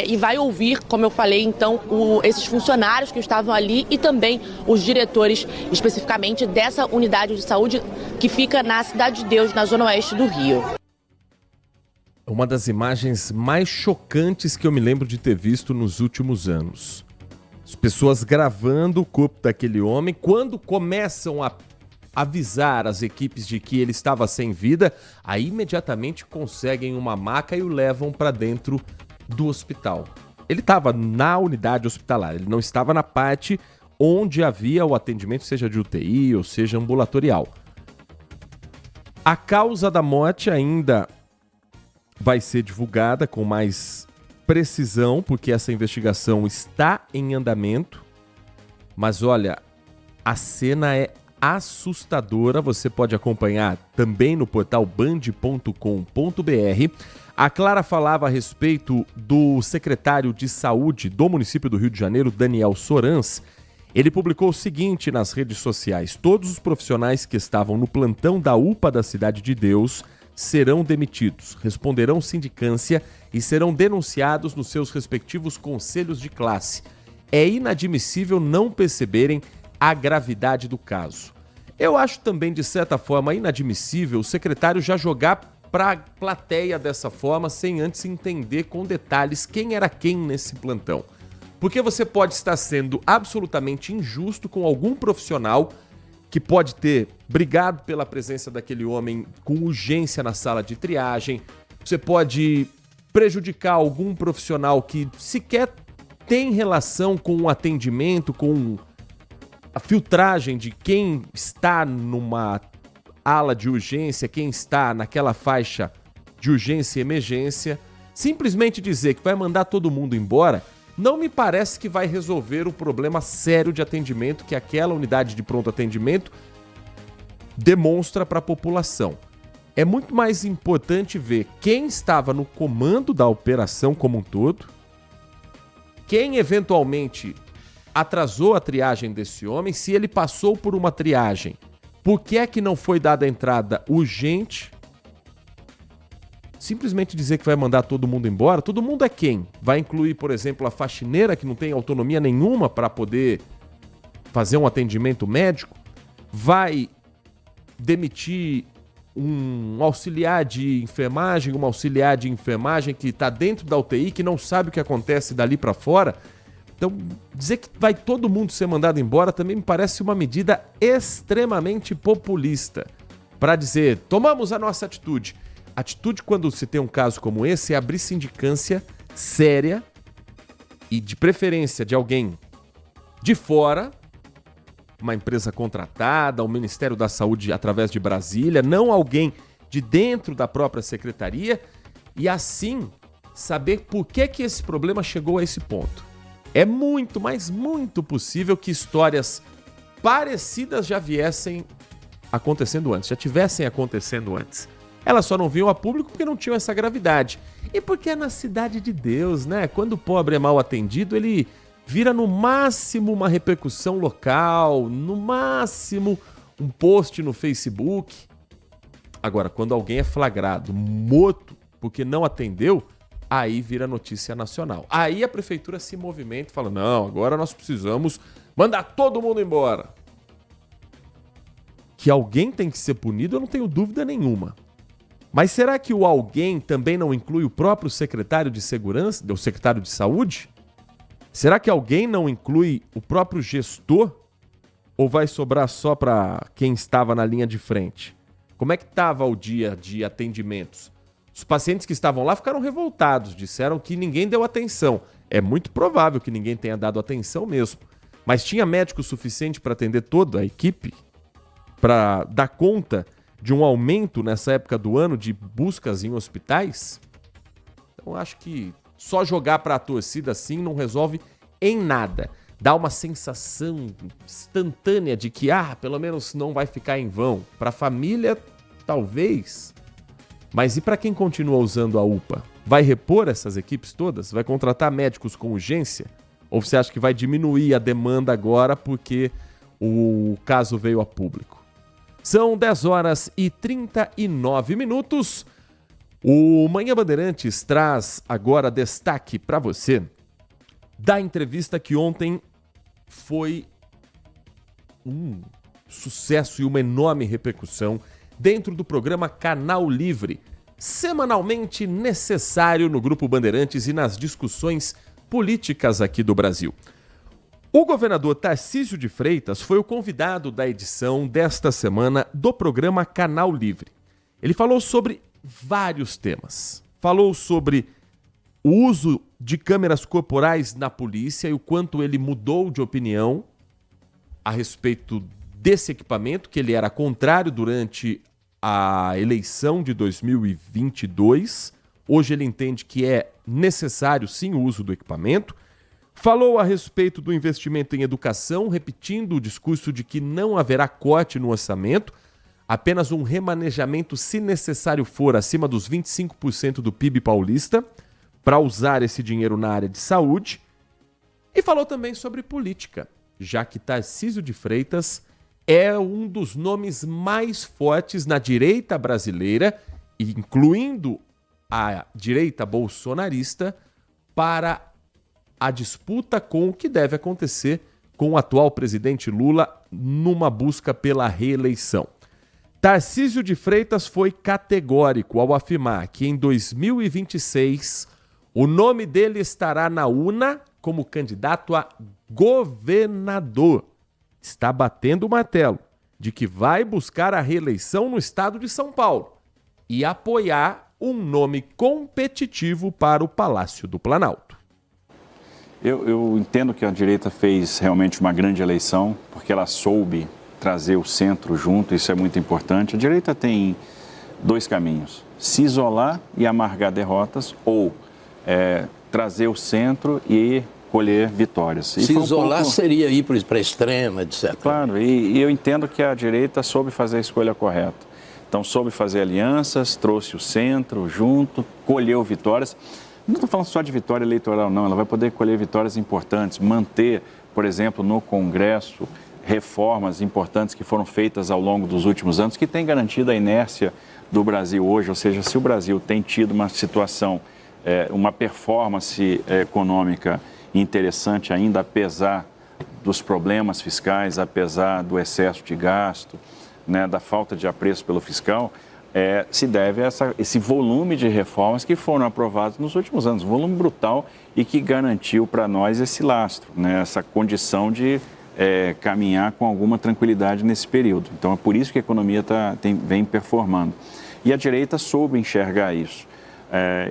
Speaker 13: e vai ouvir, como eu falei então, esses funcionários que estavam ali e também os diretores especificamente dessa unidade de saúde que fica na Cidade de Deus, na zona oeste do Rio.
Speaker 7: Uma das imagens mais chocantes que eu me lembro de ter visto nos últimos anos. As pessoas gravando o corpo daquele homem, quando começam a avisar as equipes de que ele estava sem vida, aí imediatamente conseguem uma maca e o levam para dentro do hospital. Ele estava na unidade hospitalar, ele não estava na parte onde havia o atendimento, seja de UTI ou seja ambulatorial. A causa da morte ainda vai ser divulgada com mais precisão, porque essa investigação está em andamento. Mas olha, a cena é assustadora. Você pode acompanhar também no portal band.com.br. A Clara falava a respeito do secretário de saúde do município do Rio de Janeiro, Daniel Sorans, Ele publicou o seguinte nas redes sociais: todos os profissionais que estavam no plantão da UPA da Cidade de Deus serão demitidos, responderão sindicância e serão denunciados nos seus respectivos conselhos de classe. É inadmissível não perceberem a gravidade do caso. Eu acho também, de certa forma, inadmissível o secretário já jogar para a plateia dessa forma, sem antes entender com detalhes quem era quem nesse plantão. Porque você pode estar sendo absolutamente injusto com algum profissional que pode ter brigado pela presença daquele homem com urgência na sala de triagem. Você pode prejudicar algum profissional que sequer tem relação com o atendimento, com a filtragem de quem está numa ala de urgência, quem está naquela faixa de urgência e emergência. Simplesmente dizer que vai mandar todo mundo embora não me parece que vai resolver o problema sério de atendimento que aquela unidade de pronto atendimento demonstra para a população. É muito mais importante ver quem estava no comando da operação como um todo, quem eventualmente atrasou a triagem desse homem, se ele passou por uma triagem, por que é que não foi dada a entrada urgente? Simplesmente dizer que vai mandar todo mundo embora, todo mundo é quem? Vai incluir, por exemplo, a faxineira que não tem autonomia nenhuma para poder fazer um atendimento médico? Vai demitir um auxiliar de enfermagem, uma auxiliar de enfermagem que está dentro da UTI, que não sabe o que acontece dali para fora? Então, dizer que vai todo mundo ser mandado embora também me parece uma medida extremamente populista. Para dizer, tomamos a nossa atitude. Atitude, quando se tem um caso como esse, é abrir sindicância séria e de preferência de alguém de fora, uma empresa contratada, o Ministério da Saúde através de Brasília, não alguém de dentro da própria secretaria, e assim saber por que esse problema chegou a esse ponto. É muito, mas muito possível que histórias parecidas já viessem acontecendo antes, já tivessem acontecendo antes. Elas só não vinham a público porque não tinham essa gravidade. E porque é na Cidade de Deus, né? Quando o pobre é mal atendido, ele vira no máximo uma repercussão local, no máximo um post no Facebook. Agora, quando alguém é flagrado, morto, porque não atendeu, aí vira notícia nacional. Aí a prefeitura se movimenta e fala, não, agora nós precisamos mandar todo mundo embora. Que alguém tem que ser punido, eu não tenho dúvida nenhuma. Mas será que o alguém também não inclui o próprio secretário de segurança, o secretário de saúde? Será que alguém não inclui o próprio gestor? Ou vai sobrar só para quem estava na linha de frente? Como é que estava o dia de atendimentos? Os pacientes que estavam lá ficaram revoltados, disseram que ninguém deu atenção. É muito provável que ninguém tenha dado atenção mesmo. Mas tinha médico suficiente para atender toda a equipe? Para dar conta de um aumento nessa época do ano de buscas em hospitais? Então acho que só jogar para a torcida assim não resolve em nada. Dá uma sensação instantânea de que, pelo menos não vai ficar em vão. Para a família, talvez. Mas e para quem continua usando a UPA? Vai repor essas equipes todas? Vai contratar médicos com urgência? Ou você acha que vai diminuir a demanda agora porque o caso veio a público? São 10h39. O Manhã Bandeirantes traz agora destaque para você da entrevista que ontem foi um sucesso e uma enorme repercussão dentro do programa Canal Livre, semanalmente necessário no Grupo Bandeirantes e nas discussões políticas aqui do Brasil. O governador Tarcísio de Freitas foi o convidado da edição desta semana do programa Canal Livre. Ele falou sobre vários temas. Falou sobre o uso de câmeras corporais na polícia e o quanto ele mudou de opinião a respeito desse equipamento, que ele era contrário durante a eleição de 2022. Hoje ele entende que é necessário sim o uso do equipamento. Falou a respeito do investimento em educação, repetindo o discurso de que não haverá corte no orçamento, apenas um remanejamento, se necessário for, acima dos 25% do PIB paulista, para usar esse dinheiro na área de saúde. E falou também sobre política. já que Tarcísio de Freitas é um dos nomes mais fortes na direita brasileira, incluindo a direita bolsonarista, para a disputa com o que deve acontecer com o atual presidente Lula numa busca pela reeleição. Tarcísio de Freitas foi categórico ao afirmar que em 2026 o nome dele estará na urna como candidato a governador. Está batendo o martelo de que vai buscar a reeleição no estado de São Paulo e apoiar um nome competitivo para o Palácio do Planalto.
Speaker 14: Eu entendo que a direita fez realmente uma grande eleição, porque ela soube trazer o centro junto, isso é muito importante. A direita tem dois caminhos: se isolar e amargar derrotas, ou trazer o centro e colher vitórias.
Speaker 15: Se isolar seria ir para a extrema, etc.
Speaker 14: Claro, e eu entendo que a direita soube fazer a escolha correta. Então, soube fazer alianças, trouxe o centro junto, colheu vitórias. Não estou falando só de vitória eleitoral, não. Ela vai poder colher vitórias importantes, manter, por exemplo, no Congresso, reformas importantes que foram feitas ao longo dos últimos anos, que têm garantido a inércia do Brasil hoje. Ou seja, se o Brasil tem tido uma situação, uma performance econômica interessante ainda, apesar dos problemas fiscais, apesar do excesso de gasto, né, da falta de apreço pelo fiscal, se deve a esse volume de reformas que foram aprovadas nos últimos anos, um volume brutal e que garantiu para nós esse lastro, né, essa condição de caminhar com alguma tranquilidade nesse período. Então, é por isso que a economia vem performando. E a direita soube enxergar isso.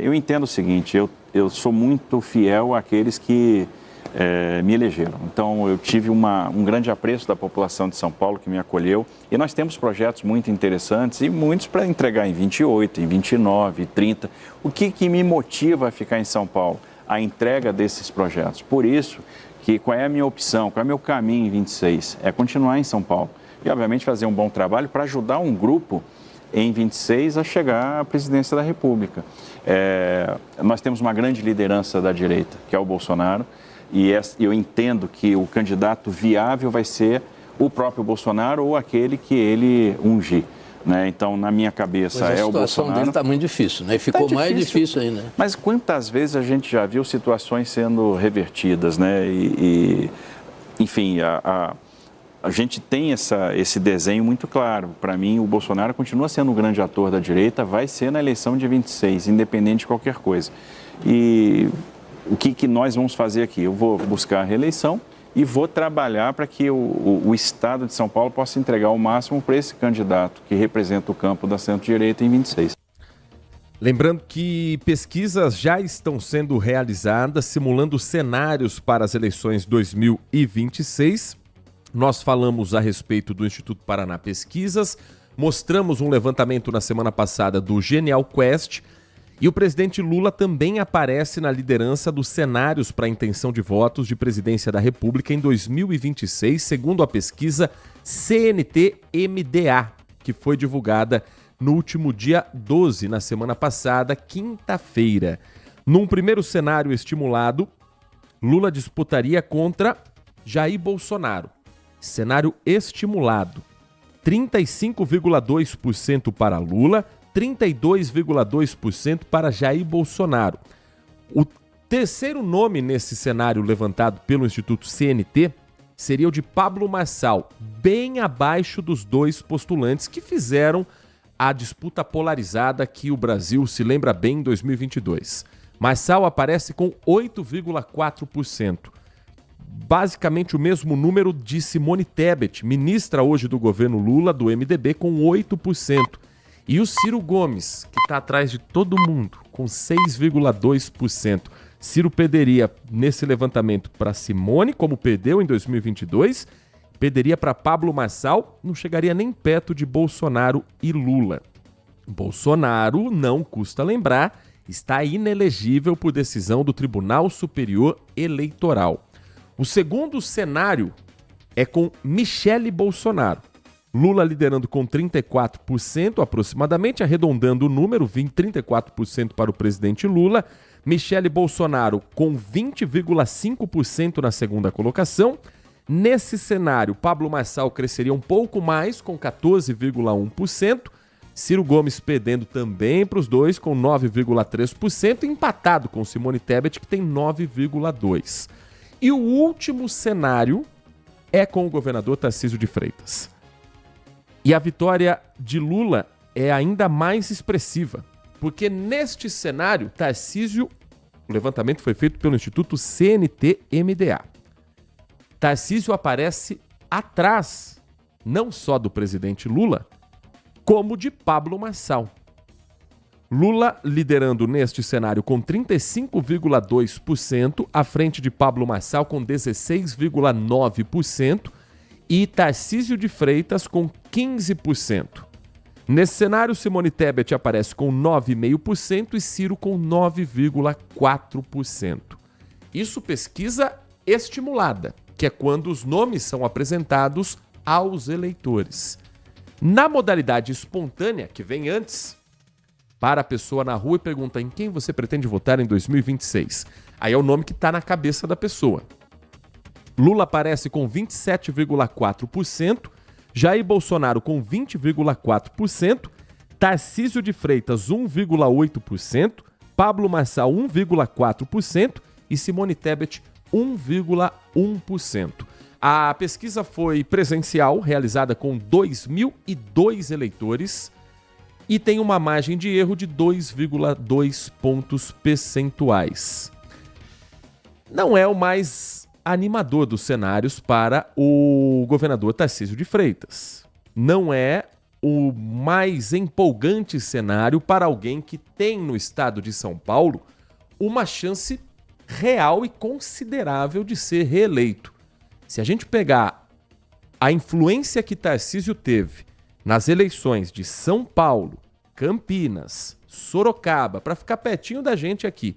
Speaker 14: Eu entendo o seguinte, eu sou muito fiel àqueles que me elegeram. Então, eu tive um grande apreço da população de São Paulo que me acolheu, e nós temos projetos muito interessantes e muitos para entregar em 28, em 29, 30. O que me motiva a ficar em São Paulo? A entrega desses projetos. Por isso, qual é a minha opção, qual é o meu caminho em 26? É continuar em São Paulo e, obviamente, fazer um bom trabalho para ajudar um grupo em 26 a chegar à presidência da República. Nós temos uma grande liderança da direita, que é o Bolsonaro, e eu entendo que o candidato viável vai ser o próprio Bolsonaro ou aquele que ele ungir, né? Então, na minha cabeça, é o Bolsonaro.
Speaker 15: A situação dele está muito difícil, né? E ficou mais difícil ainda.
Speaker 14: Mas quantas vezes a gente já viu situações sendo revertidas, né? Enfim, a gente tem esse desenho muito claro. Para mim, o Bolsonaro continua sendo o grande ator da direita, vai ser na eleição de 26, independente de qualquer coisa. E o que nós vamos fazer aqui? Eu vou buscar a reeleição e vou trabalhar para que o Estado de São Paulo possa entregar o máximo para esse candidato que representa o campo da centro-direita em 26.
Speaker 7: Lembrando que pesquisas já estão sendo realizadas simulando cenários para as eleições 2026. Nós falamos a respeito do Instituto Paraná Pesquisas, mostramos um levantamento na semana passada do Genial Quest, e o presidente Lula também aparece na liderança dos cenários para a intenção de votos de presidência da República em 2026, segundo a pesquisa CNT-MDA, que foi divulgada no último dia 12, na semana passada, quinta-feira. Num primeiro cenário estimulado, Lula disputaria contra Jair Bolsonaro. Cenário estimulado: 35,2% para Lula, 32,2% para Jair Bolsonaro. O terceiro nome nesse cenário levantado pelo Instituto CNT seria o de Pablo Marçal, bem abaixo dos dois postulantes que fizeram a disputa polarizada que o Brasil se lembra bem em 2022. Marçal aparece com 8,4%. Basicamente o mesmo número de Simone Tebet, ministra hoje do governo Lula, do MDB, com 8%. E o Ciro Gomes, que está atrás de todo mundo, com 6,2%. Ciro perderia nesse levantamento para Simone, como perdeu em 2022, perderia para Pablo Marçal, não chegaria nem perto de Bolsonaro e Lula. Bolsonaro, não custa lembrar, está inelegível por decisão do Tribunal Superior Eleitoral. O segundo cenário é com Michele Bolsonaro. Lula liderando com 34% aproximadamente, arredondando o número, 34% para o presidente Lula. Michele Bolsonaro com 20,5% na segunda colocação. Nesse cenário, Pablo Marçal cresceria um pouco mais, com 14,1%, Ciro Gomes perdendo também para os dois, com 9,3%, empatado com Simone Tebet, que tem 9,2%. E o último cenário é com o governador Tarcísio de Freitas. E a vitória de Lula é ainda mais expressiva, porque neste cenário, Tarcísio, o levantamento foi feito pelo Instituto CNT-MDA. Tarcísio aparece atrás, não só do presidente Lula, como de Pablo Marçal. Lula liderando neste cenário com 35,2%, à frente de Pablo Marçal com 16,9% e Tarcísio de Freitas com 15%. Nesse cenário, Simone Tebet aparece com 9,5% e Ciro com 9,4%. Isso pesquisa estimulada, que é quando os nomes são apresentados aos eleitores. Na modalidade espontânea, que vem antes, para a pessoa na rua e pergunta em quem você pretende votar em 2026. Aí é o nome que está na cabeça da pessoa. Lula aparece com 27,4%, Jair Bolsonaro com 20,4%, Tarcísio de Freitas 1,8%, Pablo Marçal 1,4% e Simone Tebet 1,1%. A pesquisa foi presencial, realizada com 2.002 eleitores e tem uma margem de erro de 2,2 pontos percentuais. Não é o mais animador dos cenários para o governador Tarcísio de Freitas. Não é o mais empolgante cenário para alguém que tem no estado de São Paulo uma chance real e considerável de ser reeleito. Se a gente pegar a influência que Tarcísio teve nas eleições de São Paulo, Campinas, Sorocaba, para ficar pertinho da gente aqui,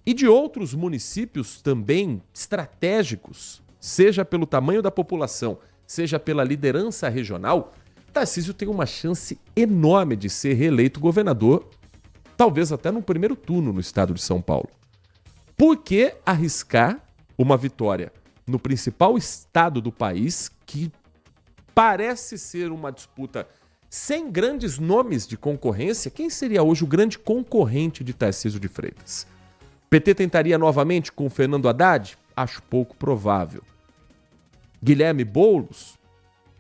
Speaker 7: e de outros municípios também estratégicos, seja pelo tamanho da população, seja pela liderança regional, Tarcísio tem uma chance enorme de ser reeleito governador, talvez até no primeiro turno no estado de São Paulo. Por que arriscar uma vitória no principal estado do país, que parece ser uma disputa sem grandes nomes de concorrência? Quem seria hoje o grande concorrente de Tarcísio de Freitas? PT tentaria novamente com Fernando Haddad? Acho pouco provável. Guilherme Boulos,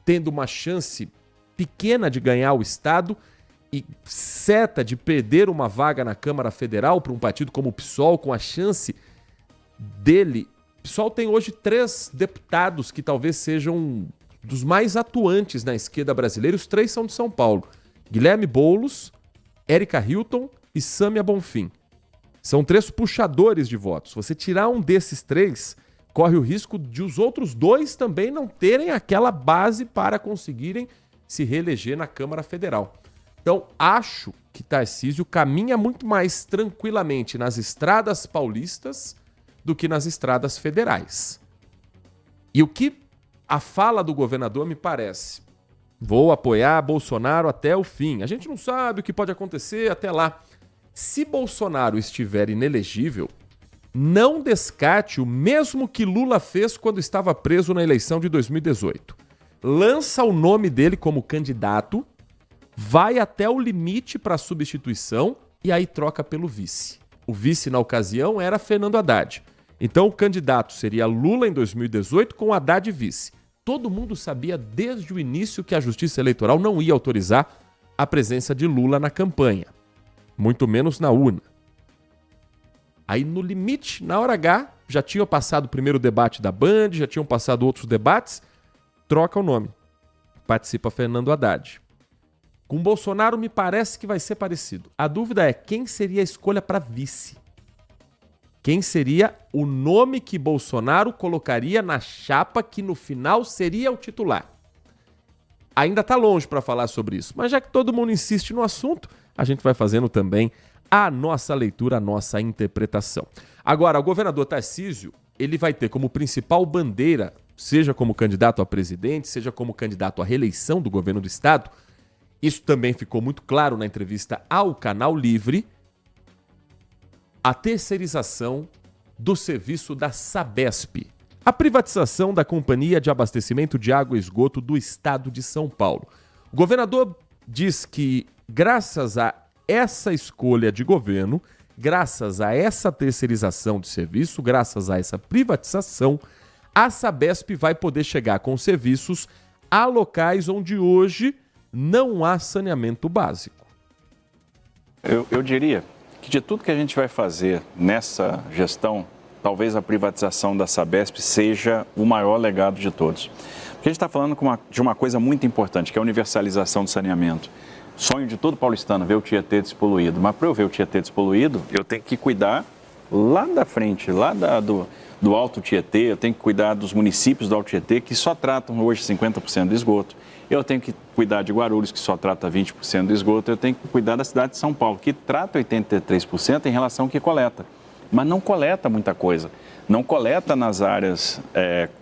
Speaker 7: tendo uma chance pequena de ganhar o estado e certa de perder uma vaga na Câmara Federal para um partido como o PSOL, com a chance dele. O PSOL tem hoje 3 deputados que talvez sejam dos mais atuantes na esquerda brasileira. Os 3 são de São Paulo: Guilherme Boulos, Érica Hilton e Sâmia Bonfim. São 3 puxadores de votos. Se você tirar um desses 3, corre o risco de os outros 2 também não terem aquela base para conseguirem se reeleger na Câmara Federal. Então, acho que Tarcísio caminha muito mais tranquilamente nas estradas paulistas do que nas estradas federais. E o que a fala do governador me parece: vou apoiar Bolsonaro até o fim. A gente não sabe o que pode acontecer até lá. Se Bolsonaro estiver inelegível, não descarte o mesmo que Lula fez quando estava preso na eleição de 2018. Lança o nome dele como candidato, vai até o limite para a substituição e aí troca pelo vice. O vice, na ocasião, era Fernando Haddad. Então, o candidato seria Lula em 2018 com Haddad vice. Todo mundo sabia desde o início que a Justiça Eleitoral não ia autorizar a presença de Lula na campanha, muito menos na urna. Aí, no limite, na hora H, já tinham passado o primeiro debate da Band, já tinham passado outros debates, troca o nome. Participa Fernando Haddad. Com Bolsonaro me parece que vai ser parecido. A dúvida é quem seria a escolha para vice. Quem seria o nome que Bolsonaro colocaria na chapa que no final seria o titular? Ainda está longe para falar sobre isso, mas já que todo mundo insiste no assunto, a gente vai fazendo também a nossa leitura, a nossa interpretação. Agora, o governador Tarcísio, ele vai ter como principal bandeira, seja como candidato a presidente, seja como candidato à reeleição do governo do estado, isso também ficou muito claro na entrevista ao Canal Livre, a terceirização do serviço da Sabesp. a privatização da Companhia de Abastecimento de Água e Esgoto do Estado de São Paulo. O governador diz que, graças a essa escolha de governo, graças a essa terceirização de serviço, graças a essa privatização, a Sabesp vai poder chegar com serviços a locais onde hoje não há saneamento básico.
Speaker 14: Eu diria que de tudo que a gente vai fazer nessa gestão, talvez a privatização da Sabesp seja o maior legado de todos. Porque a gente está falando de uma coisa muito importante, que é a universalização do saneamento. Sonho de todo paulistano, ver o Tietê despoluído. Mas para eu ver o Tietê despoluído, eu tenho que cuidar lá da frente, lá do Alto Tietê, eu tenho que cuidar dos municípios do Alto Tietê, que só tratam hoje 50% do esgoto. Eu tenho que cuidar de Guarulhos, que só trata 20% do esgoto. Eu tenho que cuidar da cidade de São Paulo, que trata 83% em relação ao que coleta. Mas não coleta muita coisa. Não coleta nas áreas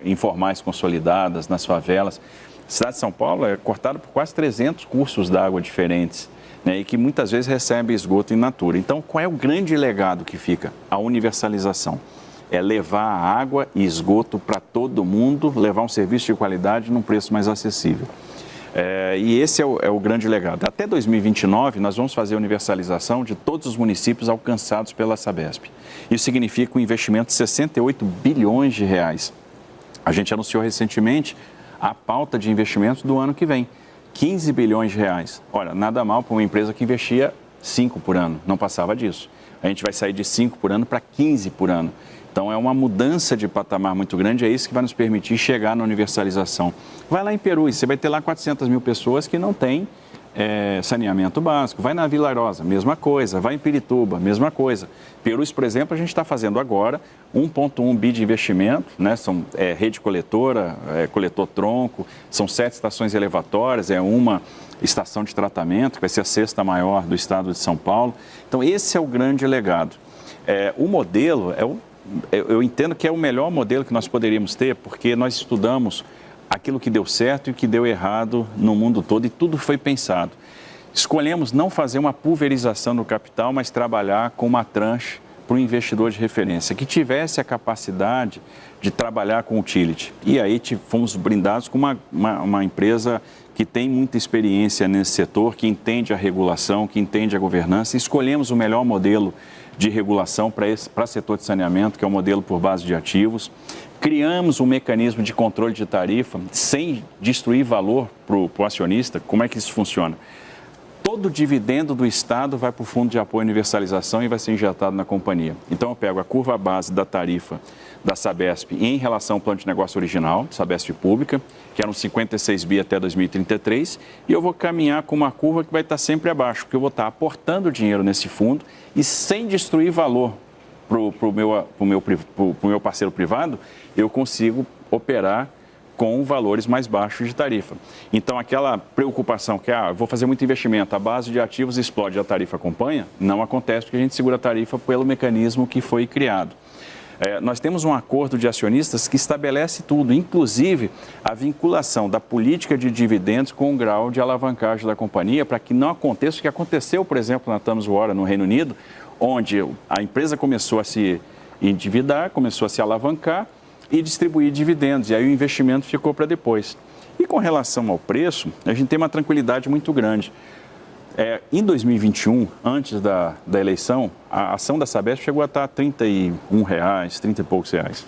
Speaker 14: informais consolidadas, nas favelas. A cidade de São Paulo é cortada por quase 300 cursos d'água diferentes, né, e que muitas vezes recebe esgoto in natura. Então, qual é o grande legado que fica? A universalização. É levar a água e esgoto para todo mundo, levar um serviço de qualidade num preço mais acessível. E esse é o grande legado. Até 2029, nós vamos fazer a universalização de todos os municípios alcançados pela Sabesp. Isso significa um investimento de 68 bilhões de reais. A gente anunciou recentemente a pauta de investimentos do ano que vem, 15 bilhões de reais. Olha, nada mal para uma empresa que investia 5 por ano, não passava disso. A gente vai sair de 5 por ano para 15 por ano. Então, é uma mudança de patamar muito grande, é isso que vai nos permitir chegar na universalização. Vai lá em Peru, você vai ter lá 400 mil pessoas que não têm saneamento básico. Vai na Vila Arosa, mesma coisa. Vai em Pirituba, mesma coisa. Perus, por exemplo, a gente está fazendo agora 1,1 bi de investimento, né? São rede coletora, coletor-tronco, são 7 estações elevatórias, uma estação de tratamento, que vai ser a 6ª maior do estado de São Paulo. Então, esse é o grande legado. O modelo eu entendo que é o melhor modelo que nós poderíamos ter, porque nós estudamos aquilo que deu certo e o que deu errado no mundo todo e tudo foi pensado. Escolhemos não fazer uma pulverização do capital, mas trabalhar com uma tranche para um investidor de referência, que tivesse a capacidade de trabalhar com utility. E aí fomos brindados com uma empresa que tem muita experiência nesse setor, que entende a regulação, que entende a governança. Escolhemos o melhor modelo de regulação para setor de saneamento, que é o modelo por base de ativos. Criamos um mecanismo de controle de tarifa sem destruir valor para o acionista. Como é que isso funciona? Todo o dividendo do Estado vai para o Fundo de Apoio à Universalização e vai ser injetado na companhia. Então, eu pego a curva base da tarifa da Sabesp em relação ao plano de negócio original, Sabesp Pública, que eram 56 bi até 2033, e eu vou caminhar com uma curva que vai estar sempre abaixo, porque eu vou estar aportando dinheiro nesse fundo e sem destruir valor para o meu parceiro privado, eu consigo operar com valores mais baixos de tarifa. Então, aquela preocupação que, eu vou fazer muito investimento, a base de ativos explode e a tarifa acompanha, não acontece porque a gente segura a tarifa pelo mecanismo que foi criado. Nós temos um acordo de acionistas que estabelece tudo, inclusive a vinculação da política de dividendos com o grau de alavancagem da companhia, para que não aconteça o que aconteceu, por exemplo, na Thames Water, no Reino Unido, onde a empresa começou a se endividar, começou a se alavancar e distribuir dividendos, e aí o investimento ficou para depois. E com relação ao preço, a gente tem uma tranquilidade muito grande. Em 2021, antes da eleição, a ação da Sabesp chegou a estar R$ 31, 30 e poucos reais.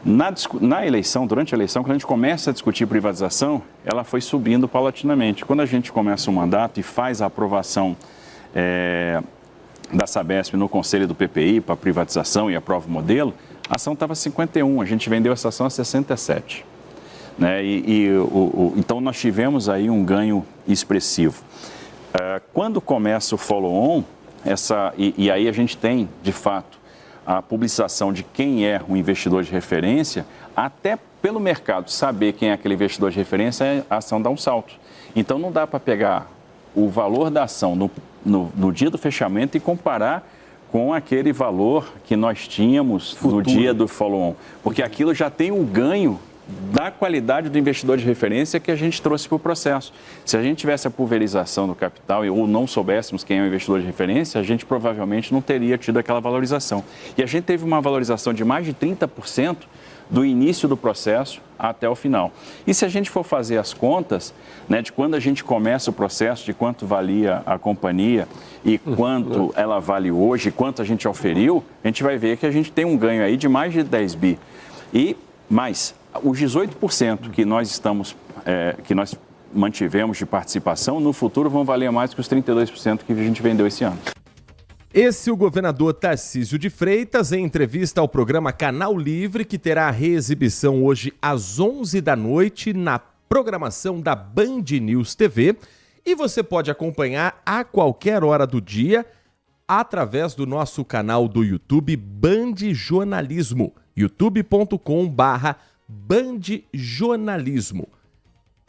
Speaker 14: Na eleição, durante a eleição, quando a gente começa a discutir privatização, ela foi subindo paulatinamente. Quando a gente começa o mandato e faz a aprovação da Sabesp no conselho do PPI para privatização e aprova o modelo, a ação estava 51, a gente vendeu essa ação a 67. Né? Então, nós tivemos aí um ganho expressivo. Quando começa o follow-on, e aí a gente tem, de fato, a publicização de quem é o investidor de referência, até pelo mercado saber quem é aquele investidor de referência, a ação dá um salto. Então, não dá para pegar o valor da ação no dia do fechamento e comparar com aquele valor que nós tínhamos no dia do follow-on, porque aquilo já tem um ganho da qualidade do investidor de referência que a gente trouxe para o processo. Se a gente tivesse a pulverização do capital ou não soubéssemos quem é o investidor de referência, a gente provavelmente não teria tido aquela valorização. E a gente teve uma valorização de mais de 30% do início do processo até o final. E se a gente for fazer as contas, né, de quando a gente começa o processo, de quanto valia a companhia e quanto ela vale hoje, quanto a gente oferiu, a gente vai ver que a gente tem um ganho aí de mais de 10 bi. E mais, os 18% que nós mantivemos de participação, no futuro vão valer mais que os 32% que a gente vendeu esse ano.
Speaker 7: Esse é o governador Tarcísio de Freitas em entrevista ao programa Canal Livre, que terá reexibição hoje às 11 da noite na programação da Band News TV. E você pode acompanhar a qualquer hora do dia através do nosso canal do YouTube Band Jornalismo, youtube.com/bandjornalismo.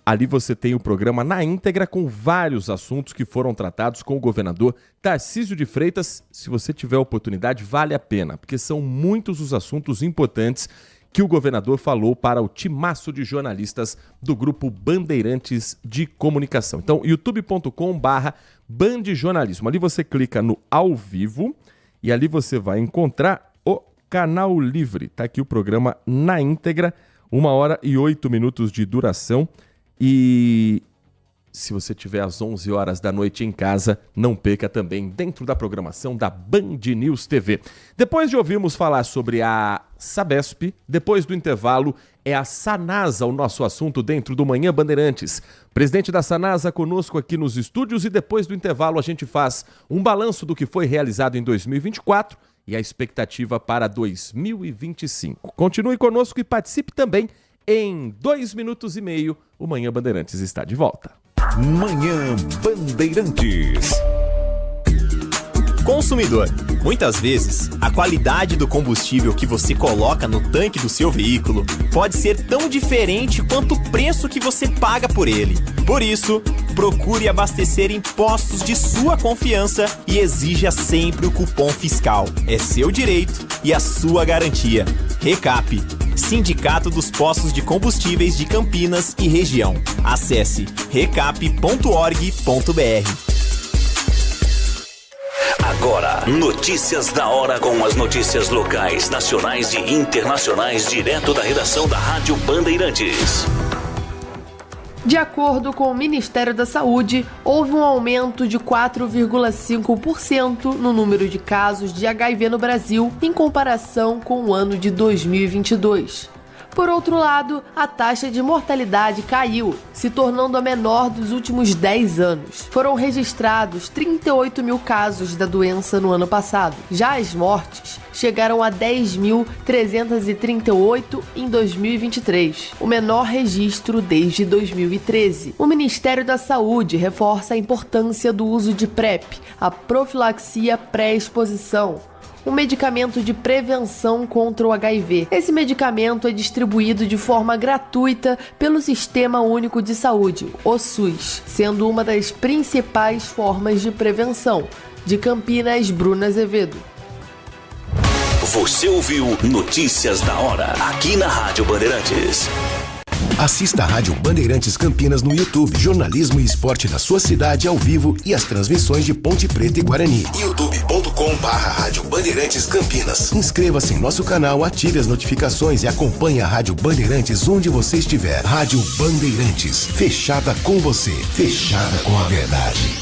Speaker 7: Ali você tem o programa na íntegra com vários assuntos que foram tratados com o governador Tarcísio de Freitas. Se você tiver oportunidade, vale a pena, porque são muitos os assuntos importantes que o governador falou para o timaço de jornalistas do Grupo Bandeirantes de Comunicação. Então, youtube.com/bandjornalismo. Ali você clica no ao vivo e ali você vai encontrar o Canal Livre. Tá aqui o programa na íntegra, 1 hora e 8 minutos de duração. E se você tiver às 11 horas da noite em casa, não perca também dentro da programação da Band News TV. Depois de ouvirmos falar sobre a Sabesp, depois do intervalo é a Sanasa o nosso assunto dentro do Manhã Bandeirantes. Presidente da Sanasa conosco aqui nos estúdios e depois do intervalo a gente faz um balanço do que foi realizado em 2024 e a expectativa para 2025. Continue conosco e participe também. Em 2 minutos e meio, o Manhã Bandeirantes está de volta.
Speaker 5: Manhã Bandeirantes.
Speaker 4: Consumidor, muitas vezes, a qualidade do combustível que você coloca no tanque do seu veículo pode ser tão diferente quanto o preço que você paga por ele. Por isso, procure abastecer em postos de sua confiança e exija sempre o cupom fiscal. É seu direito e a sua garantia. Recap, Sindicato dos Postos de Combustíveis de Campinas e Região. Acesse recap.org.br.
Speaker 6: Agora, notícias da hora com as notícias locais, nacionais e internacionais direto da redação da Rádio Bandeirantes.
Speaker 16: De acordo com o Ministério da Saúde, houve um aumento de 4,5% no número de casos de HIV no Brasil em comparação com o ano de 2022. Por outro lado, a taxa de mortalidade caiu, se tornando a menor dos últimos 10 anos. Foram registrados 38 mil casos da doença no ano passado. Já as mortes chegaram a 10.338 em 2023, o menor registro desde 2013. O Ministério da Saúde reforça a importância do uso de PrEP, a profilaxia pré-exposição, um medicamento de prevenção contra o HIV. Esse medicamento é distribuído de forma gratuita pelo Sistema Único de Saúde, o SUS, sendo uma das principais formas de prevenção. De Campinas, Bruna Azevedo.
Speaker 6: Você ouviu Notícias da Hora, aqui na Rádio Bandeirantes.
Speaker 5: Assista a Rádio Bandeirantes Campinas no YouTube. Jornalismo e esporte da sua cidade ao vivo e as transmissões de Ponte Preta e Guarani. youtube.com/Rádio Bandeirantes Campinas. Inscreva-se em nosso canal, ative as notificações e acompanhe a Rádio Bandeirantes onde você estiver. Rádio Bandeirantes, fechada com você, fechada com a verdade.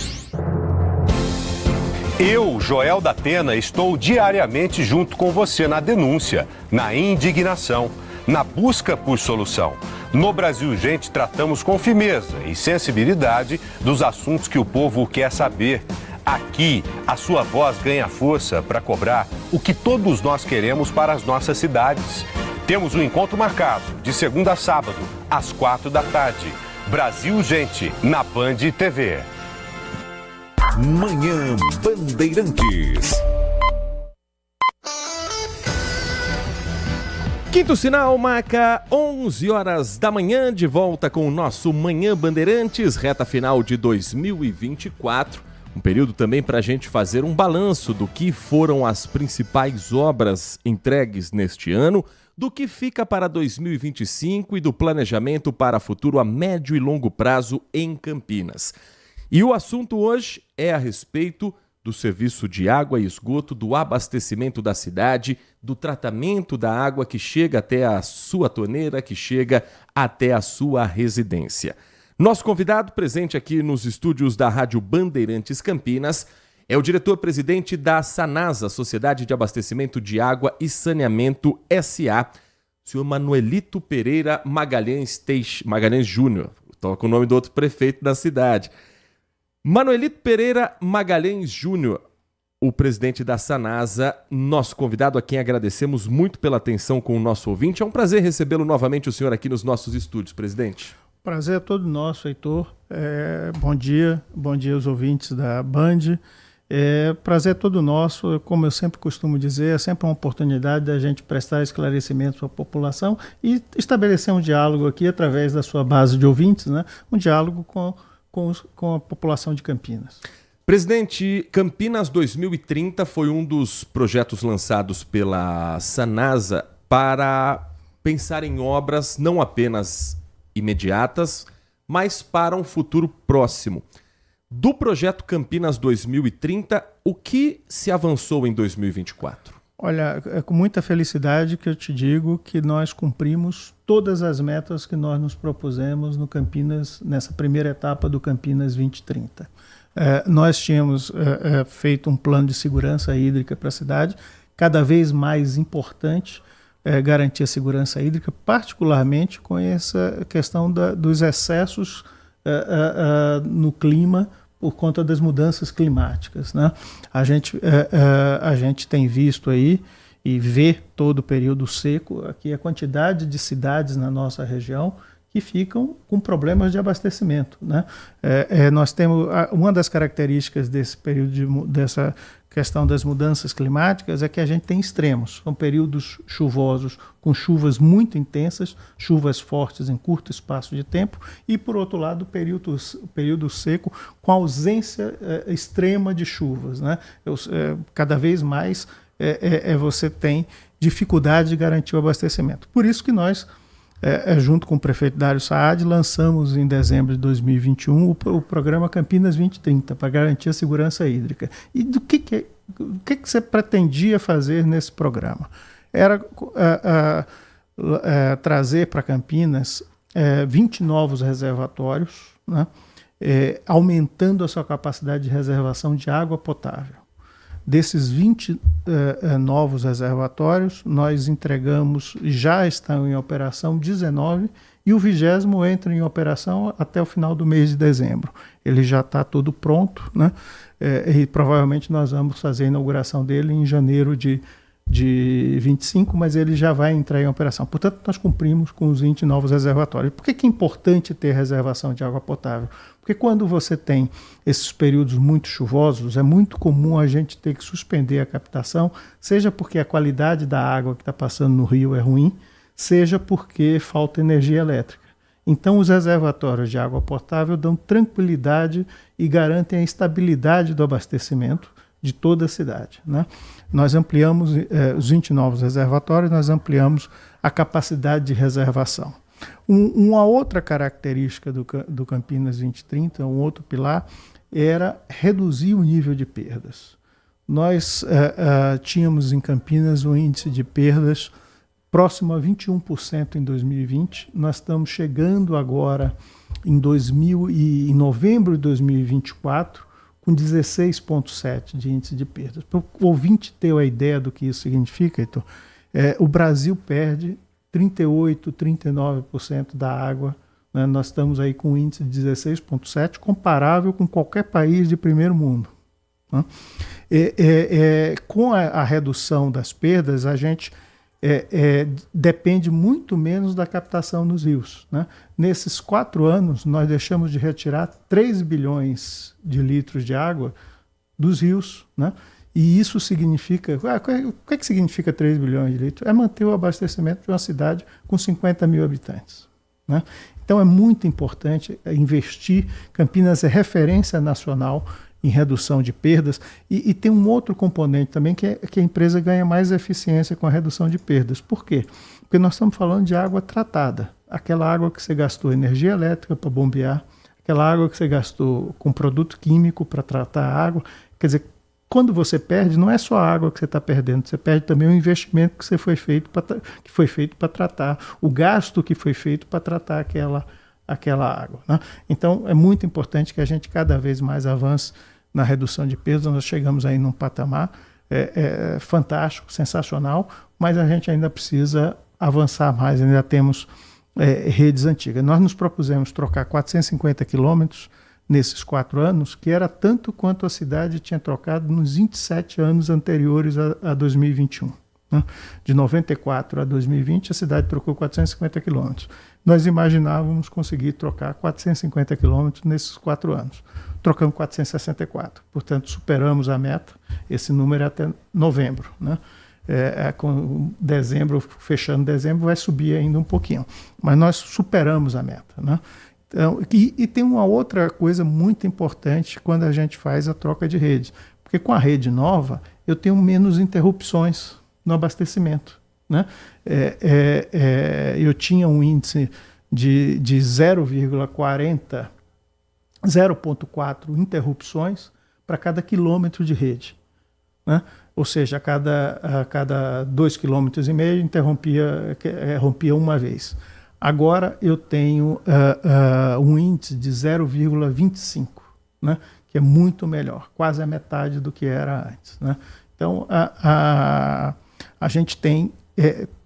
Speaker 17: Eu, Joel da Pena, estou diariamente junto com você na denúncia, na indignação, na busca por solução. No Brasil Gente, tratamos com firmeza e sensibilidade dos assuntos que o povo quer saber. Aqui, a sua voz ganha força para cobrar o que todos nós queremos para as nossas cidades. Temos um encontro marcado, de segunda a sábado, às 4 da tarde. Brasil Gente, na Band TV.
Speaker 5: Manhã Bandeirantes.
Speaker 7: Quinto sinal marca 11 horas da manhã, de volta com o nosso Manhã Bandeirantes, reta final de 2024. Um período também para a gente fazer um balanço do que foram as principais obras entregues neste ano, do que fica para 2025 e do planejamento para futuro a médio e longo prazo em Campinas. E o assunto hoje é a respeito do serviço de água e esgoto, do abastecimento da cidade, do tratamento da água que chega até a sua torneira, que chega até a sua residência. Nosso convidado presente aqui nos estúdios da Rádio Bandeirantes Campinas é o diretor-presidente da Sanasa, Sociedade de Abastecimento de Água e Saneamento S.A., o senhor Manuelito Pereira Magalhães Júnior. Estou com o nome do outro prefeito da cidade. Manuelito Pereira Magalhães Júnior, o presidente da Sanasa, nosso convidado, a quem agradecemos muito pela atenção com o nosso ouvinte. É um prazer recebê-lo novamente, o senhor, aqui nos nossos estúdios, presidente.
Speaker 18: Prazer é todo nosso, Heitor. Bom dia aos ouvintes da Band. Prazer é todo nosso, como eu sempre costumo dizer, é sempre uma oportunidade da gente prestar esclarecimentos à população e estabelecer um diálogo aqui através da sua base de ouvintes, né? Um diálogo com a população de Campinas.
Speaker 7: Presidente, Campinas 2030 foi um dos projetos lançados pela Sanasa para pensar em obras não apenas imediatas, mas para um futuro próximo. Do projeto Campinas 2030, o que se avançou em 2024?
Speaker 18: Olha, é com muita felicidade que eu te digo que nós cumprimos todas as metas que nós nos propusemos no Campinas, nessa primeira etapa do Campinas 2030. Nós tínhamos feito um plano de segurança hídrica para a cidade, cada vez mais importante garantir a segurança hídrica, particularmente com essa questão dos excessos no clima, por conta das mudanças climáticas, né? A gente tem visto aí e vê todo o período seco aqui a quantidade de cidades na nossa região que ficam com problemas de abastecimento, né? Nós temos uma das características desse período dessa questão das mudanças climáticas é que a gente tem extremos, são períodos chuvosos com chuvas muito intensas, chuvas fortes em curto espaço de tempo e, por outro lado, período seco com ausência extrema de chuvas, né? Cada vez mais você tem dificuldade de garantir o abastecimento. Por isso que nós, junto com o prefeito Dário Saad, lançamos em dezembro de 2021 o programa Campinas 2030 para garantir a segurança hídrica. E do que você pretendia fazer nesse programa? Era trazer para Campinas 20 novos reservatórios, né, aumentando a sua capacidade de reservação de água potável. Desses 20 novos reservatórios, nós entregamos, já estão em operação 19, e o 20º entra em operação até o final do mês de dezembro. Ele já está todo pronto, né? E provavelmente nós vamos fazer a inauguração dele em janeiro de 25, mas ele já vai entrar em operação. Portanto, nós cumprimos com os 20 novos reservatórios. Por que é importante ter reservação de água potável? Porque quando você tem esses períodos muito chuvosos, é muito comum a gente ter que suspender a captação, seja porque a qualidade da água que está passando no rio é ruim, seja porque falta energia elétrica. Então, os reservatórios de água potável dão tranquilidade e garantem a estabilidade do abastecimento de toda a cidade, né? Nós ampliamos os 20 novos reservatórios, nós ampliamos a capacidade de reservação. Uma outra característica do Campinas 2030, um outro pilar, era reduzir o nível de perdas. Nós tínhamos em Campinas um índice de perdas próximo a 21% em 2020. Nós estamos chegando agora em novembro de 2024 com 16,7% de índice de perdas. Para o ouvinte ter a ideia do que isso significa, então, o Brasil perde 38%, 39% da água, né? Nós estamos aí com um índice de 16,7%, comparável com qualquer país de primeiro mundo, né? Com a redução das perdas, a gente depende muito menos da captação nos rios, né? Nesses 4 anos, nós deixamos de retirar 3 bilhões de litros de água dos rios, né? E isso significa... o que significa 3 bilhões de litros? É manter o abastecimento de uma cidade com 50 mil habitantes, né? Então é muito importante investir. Campinas é referência nacional em redução de perdas, e tem um outro componente também, que a empresa ganha mais eficiência com a redução de perdas. Por quê? Porque nós estamos falando de água tratada. Aquela água que você gastou energia elétrica para bombear, aquela água que você gastou com produto químico para tratar a água. Quer dizer, quando você perde, não é só a água que você está perdendo, você perde também o investimento que foi feito para tratar, o gasto que foi feito para tratar aquela água, né? Então, é muito importante que a gente cada vez mais avance na redução de peso. Nós chegamos aí num patamar fantástico, sensacional, mas a gente ainda precisa avançar mais, ainda temos redes antigas. Nós nos propusemos trocar 450 quilômetros nesses 4 anos, que era tanto quanto a cidade tinha trocado nos 27 anos anteriores a 2021. Né? De 94 a 2020, a cidade trocou 450 quilômetros. Nós imaginávamos conseguir trocar 450 quilômetros nesses 4 anos. Trocamos 464, portanto superamos a meta. Esse número é até novembro, né? Com dezembro, fechando dezembro, vai subir ainda um pouquinho, mas nós superamos a meta, né? Então, e tem uma outra coisa muito importante quando a gente faz a troca de rede, porque com a rede nova eu tenho menos interrupções no abastecimento, né? Eu tinha um índice de 0,4 interrupções para cada quilômetro de rede, né? Ou seja, a cada 2,5 km rompia uma vez. Agora eu tenho um índice de 0,25, né? Que é muito melhor, quase a metade do que era antes, né? Então a gente tem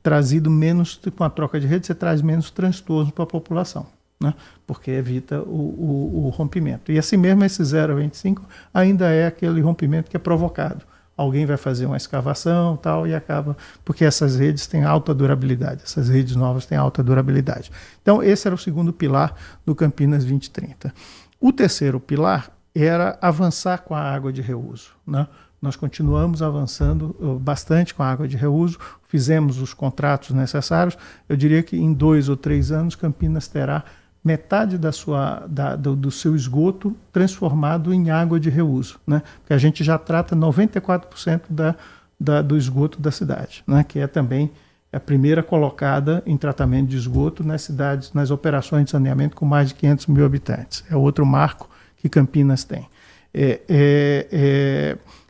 Speaker 18: trazido menos, com a troca de rede, você traz menos transtornos para a população, né? Porque evita o rompimento. E assim mesmo esse 0,25 ainda é aquele rompimento que é provocado. Alguém vai fazer uma escavação tal, e acaba, porque essas redes têm alta durabilidade, essas redes novas têm alta durabilidade. Então esse era o segundo pilar do Campinas 2030. O terceiro pilar era avançar com a água de reuso, né? Nós continuamos avançando bastante com a água de reuso, fizemos os contratos necessários. Eu diria que em 2 ou 3 anos Campinas terá metade do seu esgoto transformado em água de reuso, né? Porque a gente já trata 94% do esgoto da cidade, né? Que é também a primeira colocada em tratamento de esgoto nas cidades, nas operações de saneamento com mais de 500 mil habitantes. É outro marco que Campinas tem.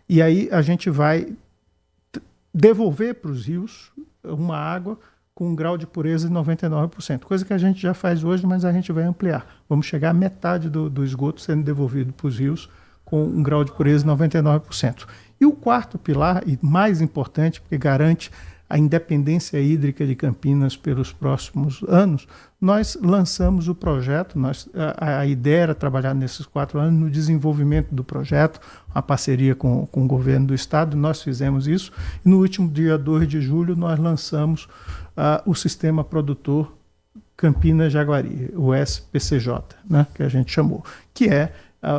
Speaker 18: E aí a gente vai devolver para os rios uma água com um grau de pureza de 99%, coisa que a gente já faz hoje, mas a gente vai ampliar. Vamos chegar à metade do esgoto sendo devolvido para os rios com um grau de pureza de 99%. E o quarto pilar, e mais importante, porque garante a independência hídrica de Campinas pelos próximos anos, nós lançamos o projeto, a ideia era trabalhar nesses 4 anos no desenvolvimento do projeto, a parceria com o governo do estado, nós fizemos isso, e no último dia 2 de julho nós lançamos o sistema produtor Campinas Jaguari, o SPCJ, né, que a gente chamou, que é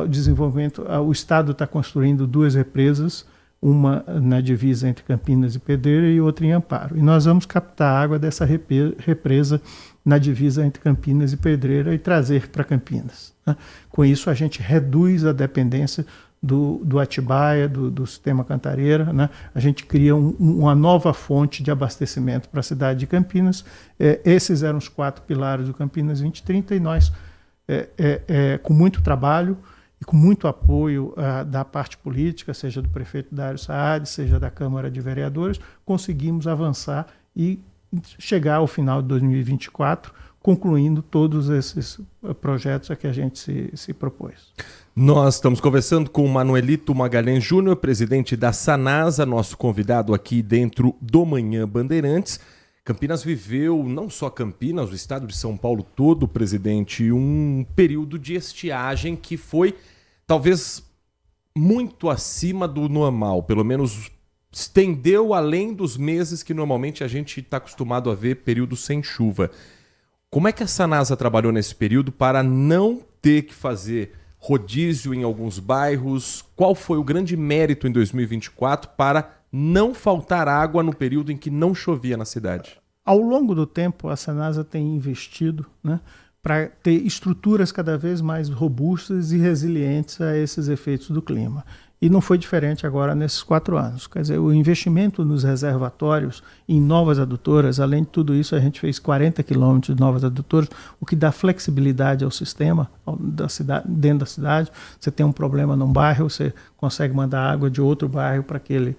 Speaker 18: o desenvolvimento. O estado está construindo 2 represas, uma na divisa entre Campinas e Pedreira e outra em Amparo. E nós vamos captar a água dessa represa na divisa entre Campinas e Pedreira e trazer para Campinas, né? Com isso a gente reduz a dependência do Atibaia, do sistema Cantareira, né? A gente cria uma nova fonte de abastecimento para a cidade de Campinas. Esses eram os 4 pilares do Campinas 2030 e nós, com muito trabalho e com muito apoio da parte política, seja do prefeito Dário Saad, seja da Câmara de Vereadores, conseguimos avançar e chegar ao final de 2024, concluindo todos esses projetos a que a gente se propôs.
Speaker 7: Nós estamos conversando com o Manuelito Magalhães Júnior, presidente da Sanasa, nosso convidado aqui dentro do Manhã Bandeirantes. Campinas viveu, não só Campinas, o estado de São Paulo todo, presidente, um período de estiagem que foi talvez muito acima do normal, pelo menos estendeu além dos meses que normalmente a gente está acostumado a ver períodos sem chuva. Como é que a Sanasa trabalhou nesse período para não ter que fazer rodízio em alguns bairros? Qual foi o grande mérito em 2024 para não faltar água no período em que não chovia na cidade?
Speaker 18: Ao longo do tempo, a Sanasa tem investido, né, para ter estruturas cada vez mais robustas e resilientes a esses efeitos do clima. E não foi diferente agora nesses 4 anos. Quer dizer, o investimento nos reservatórios, em novas adutoras, além de tudo isso, a gente fez 40 quilômetros de novas adutoras, o que dá flexibilidade ao sistema da cidade, dentro da cidade. Você tem um problema num bairro, você consegue mandar água de outro bairro para aquele.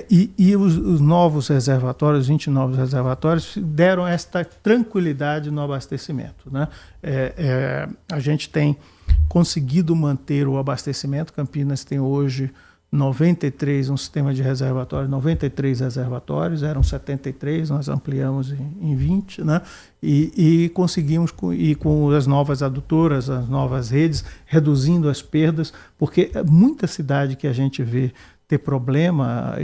Speaker 18: E os novos reservatórios, 20 novos reservatórios, deram esta tranquilidade no abastecimento, né? A gente tem conseguido manter o abastecimento. Campinas tem hoje 93, um sistema de reservatório, 93 reservatórios, eram 73, nós ampliamos em 20, né? E conseguimos, com as novas adutoras, as novas redes, reduzindo as perdas, porque muita cidade que a gente vê ter problema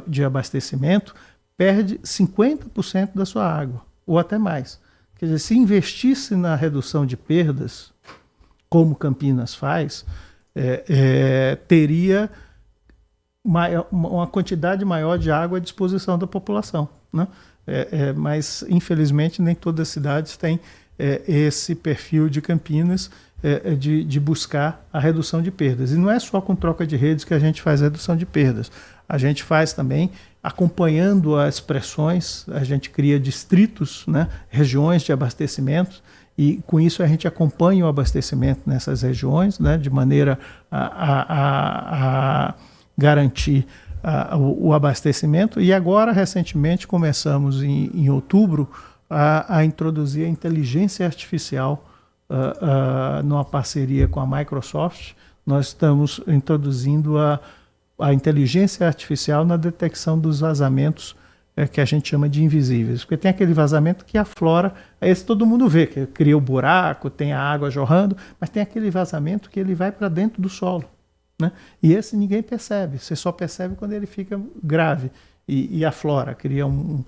Speaker 18: de abastecimento, perde 50% da sua água, ou até mais. Quer dizer, se investisse na redução de perdas, como Campinas faz, teria uma quantidade maior de água à disposição da população, né? Mas, infelizmente, nem todas as cidades têm esse perfil de Campinas, de buscar a redução de perdas. E não é só com troca de redes que a gente faz a redução de perdas. A gente faz também acompanhando as pressões, a gente cria distritos, né, regiões de abastecimento, e com isso a gente acompanha o abastecimento nessas regiões, né, de maneira a garantir o abastecimento. E agora, recentemente, começamos em outubro a introduzir a inteligência artificial numa parceria com a Microsoft. Nós estamos introduzindo a inteligência artificial na detecção dos vazamentos que a gente chama de invisíveis, porque tem aquele vazamento que aflora, esse todo mundo vê, que cria o buraco, tem a água jorrando, mas tem aquele vazamento que ele vai para dentro do solo, né? E esse ninguém percebe, você só percebe quando ele fica grave e aflora, cria um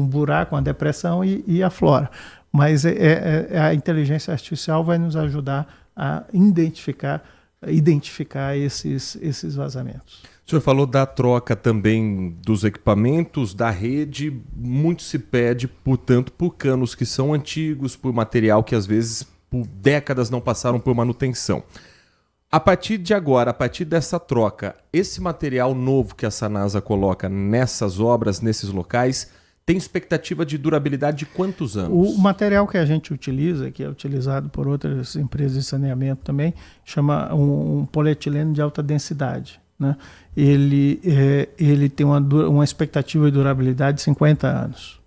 Speaker 18: buraco, uma depressão e aflora. Mas a inteligência artificial vai nos ajudar a identificar esses vazamentos.
Speaker 7: O senhor falou da troca também dos equipamentos, da rede. Muito se pede, portanto, por canos que são antigos, por material que às vezes por décadas não passaram por manutenção. A partir de agora, a partir dessa troca, esse material novo que a Sanasa coloca nessas obras, nesses locais, tem expectativa de durabilidade de quantos anos? O
Speaker 18: material que a gente utiliza, que é utilizado por outras empresas de saneamento também, chama um polietileno de alta densidade, né? Ele tem uma expectativa de durabilidade de 50 anos.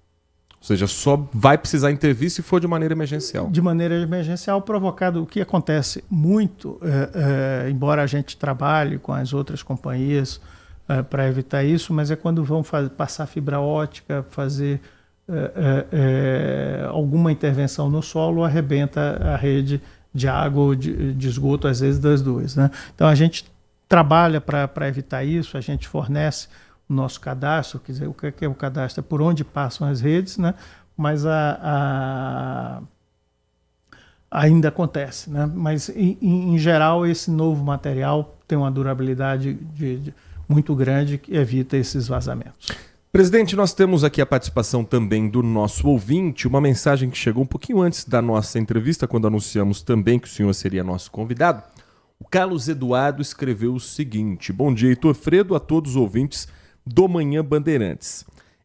Speaker 7: Ou seja, só vai precisar intervir se for de maneira emergencial.
Speaker 18: De maneira emergencial, provocado. O que acontece muito, embora a gente trabalhe com as outras companhias para evitar isso, mas é quando vão passar fibra ótica, fazer alguma intervenção no solo, arrebenta a rede de água ou de esgoto, às vezes das duas, né? Então a gente trabalha para evitar isso, a gente fornece o nosso cadastro, quer dizer, o que é o cadastro? É por onde passam as redes, né? Mas ainda acontece, né? Mas em geral esse novo material tem uma durabilidade muito grande que evita esses vazamentos.
Speaker 7: Presidente, nós temos aqui a participação também do nosso ouvinte, uma mensagem que chegou um pouquinho antes da nossa entrevista, quando anunciamos também que o senhor seria nosso convidado. O Carlos Eduardo escreveu o seguinte: bom dia, Heitor Fredo, a todos os ouvintes do Manhã Bandeirantes.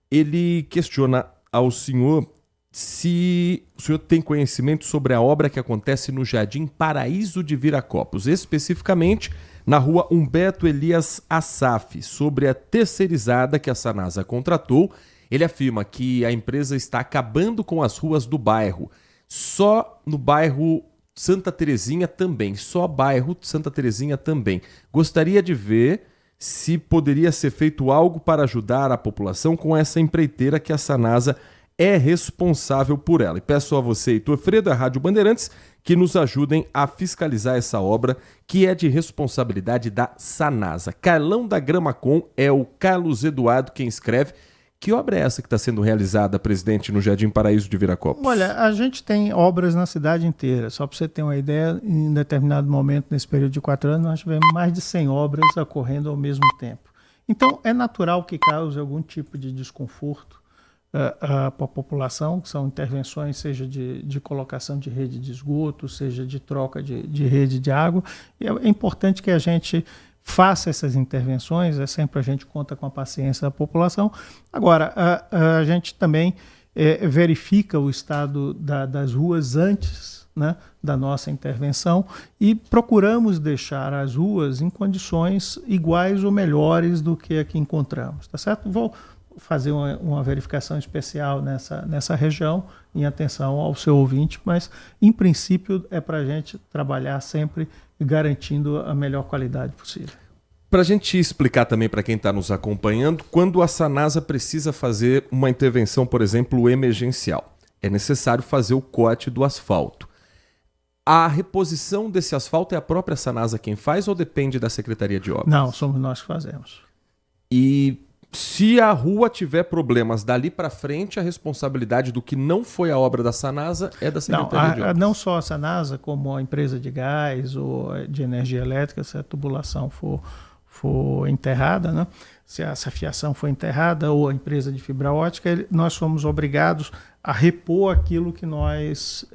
Speaker 7: Ele questiona ao senhor se o senhor tem conhecimento sobre a obra que acontece no Jardim Paraíso de Viracopos, especificamente na rua Humberto Elias Assaf, sobre a terceirizada que a Sanasa contratou. Ele afirma que a empresa está acabando com as ruas do bairro, só no bairro Santa Terezinha também, só bairro Santa Terezinha também. Gostaria de ver se poderia ser feito algo para ajudar a população com essa empreiteira que a Sanasa é responsável por ela. E peço a você, Heitor Fredo, a Rádio Bandeirantes, que nos ajudem a fiscalizar essa obra que é de responsabilidade da Sanasa. Carlão da Gramacom é o Carlos Eduardo quem escreve. Que obra é essa que está sendo realizada, presidente, no Jardim Paraíso de Viracopos?
Speaker 18: Olha, a gente tem obras na cidade inteira. Só para você ter uma ideia, em determinado momento, nesse período de 4 anos, nós tivemos mais de 100 obras ocorrendo ao mesmo tempo. Então, é natural que cause algum tipo de desconforto para a população, que são intervenções, seja de colocação de rede de esgoto, seja de troca de rede de água. E é importante que a gente faça essas intervenções, sempre a gente conta com a paciência da população. Agora, a gente também verifica o estado das ruas antes, né, da nossa intervenção e procuramos deixar as ruas em condições iguais ou melhores do que a que encontramos, tá certo? Vou fazer uma verificação especial nessa região, em atenção ao seu ouvinte, mas em princípio é para a gente trabalhar sempre garantindo a melhor qualidade possível.
Speaker 7: Para a gente explicar também para quem está nos acompanhando, quando a Sanasa precisa fazer uma intervenção, por exemplo, emergencial, é necessário fazer o corte do asfalto. A reposição desse asfalto é a própria Sanasa quem faz ou depende da Secretaria de Obras?
Speaker 18: Não, somos nós que fazemos.
Speaker 7: E se a rua tiver problemas dali para frente, a responsabilidade do que não foi a obra da Sanasa é da Secretaria de Obras?
Speaker 18: Não só a Sanasa, como a empresa de gás ou de energia elétrica, se a tubulação for enterrada, né? Se essa fiação for enterrada ou a empresa de fibra ótica, nós somos obrigados a repor aquilo que nós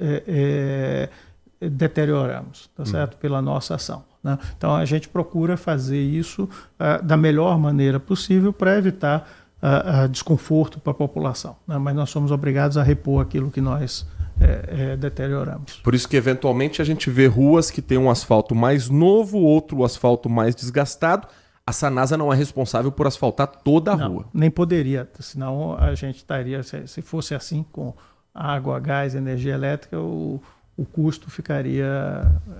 Speaker 18: deterioramos, tá certo? Pela nossa ação, né? Então a gente procura fazer isso da melhor maneira possível para evitar desconforto para a população, né? Mas nós somos obrigados a repor aquilo que nós deterioramos.
Speaker 7: Por isso que eventualmente a gente vê ruas que tem um asfalto mais novo, outro asfalto mais desgastado. A Sanasa não é responsável por asfaltar toda a rua.
Speaker 18: Nem poderia, senão a gente estaria, se fosse assim com água, gás, energia elétrica, o custo ficaria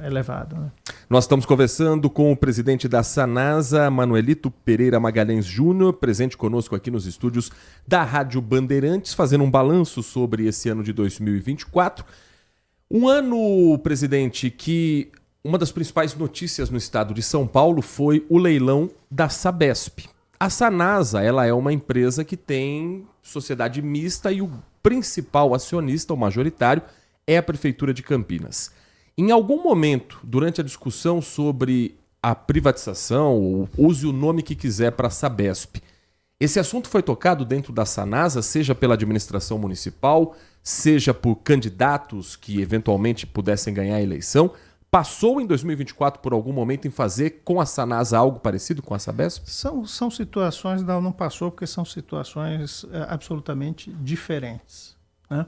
Speaker 18: elevado, né?
Speaker 7: Nós estamos conversando com o presidente da Sanasa, Manuelito Pereira Magalhães Júnior, presente conosco aqui nos estúdios da Rádio Bandeirantes, fazendo um balanço sobre esse ano de 2024. Um ano, presidente, que uma das principais notícias no estado de São Paulo foi o leilão da Sabesp. A Sanasa, ela é uma empresa que tem sociedade mista e o principal acionista, o majoritário, é a Prefeitura de Campinas. Em algum momento, durante a discussão sobre a privatização, ou use o nome que quiser para a Sabesp, esse assunto foi tocado dentro da Sanasa, seja pela administração municipal, seja por candidatos que eventualmente pudessem ganhar a eleição. Passou em 2024 por algum momento em fazer com a Sanasa algo parecido com a Sabesp?
Speaker 18: São situações, não passou porque são situações absolutamente diferentes, né?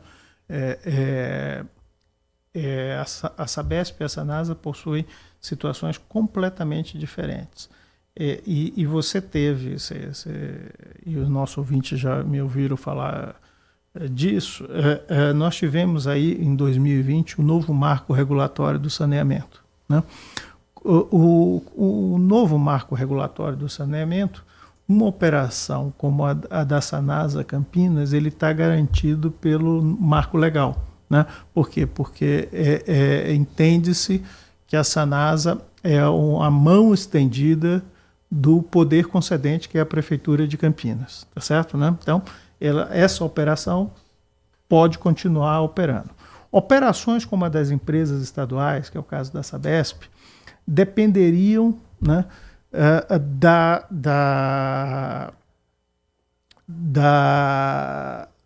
Speaker 18: A Sabesp e a Sanasa possuem situações completamente diferentes. E você teve, e os nossos ouvintes já me ouviram falar disso, nós tivemos aí em 2020 o novo marco regulatório do saneamento, né? O novo marco regulatório do saneamento, uma operação como a da Sanasa Campinas, ele está garantido pelo marco legal, né? Por quê? Porque entende-se que a Sanasa é a mão estendida do poder concedente, que é a Prefeitura de Campinas, tá certo, né? Então, essa operação pode continuar operando. Operações como a das empresas estaduais, que é o caso da Sabesp, dependeriam, né,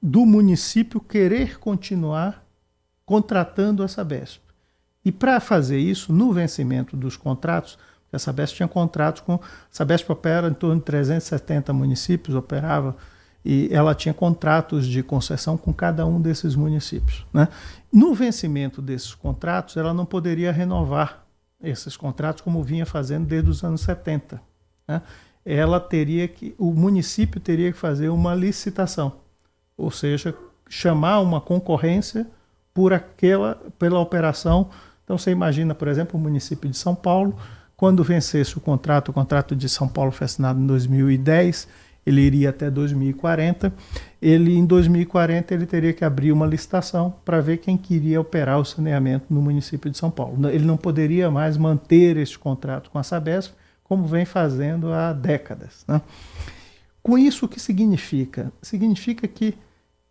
Speaker 18: do município querer continuar contratando a Sabesp. E para fazer isso, no vencimento dos contratos, a Sabesp tinha contratos com... A Sabesp opera em torno de 370 municípios, operava, e ela tinha contratos de concessão com cada um desses municípios, né? No vencimento desses contratos, ela não poderia renovar esses contratos como vinha fazendo desde os anos 70, né? O município teria que fazer uma licitação, ou seja, chamar uma concorrência pela operação. Então você imagina, por exemplo, o município de São Paulo, quando vencesse o contrato de São Paulo foi assinado em 2010, ele iria até 2040, em 2040 ele teria que abrir uma licitação para ver quem queria operar o saneamento no município de São Paulo. Ele não poderia mais manter este contrato com a Sabesp, como vem fazendo há décadas, né? Com isso, o que significa? Significa que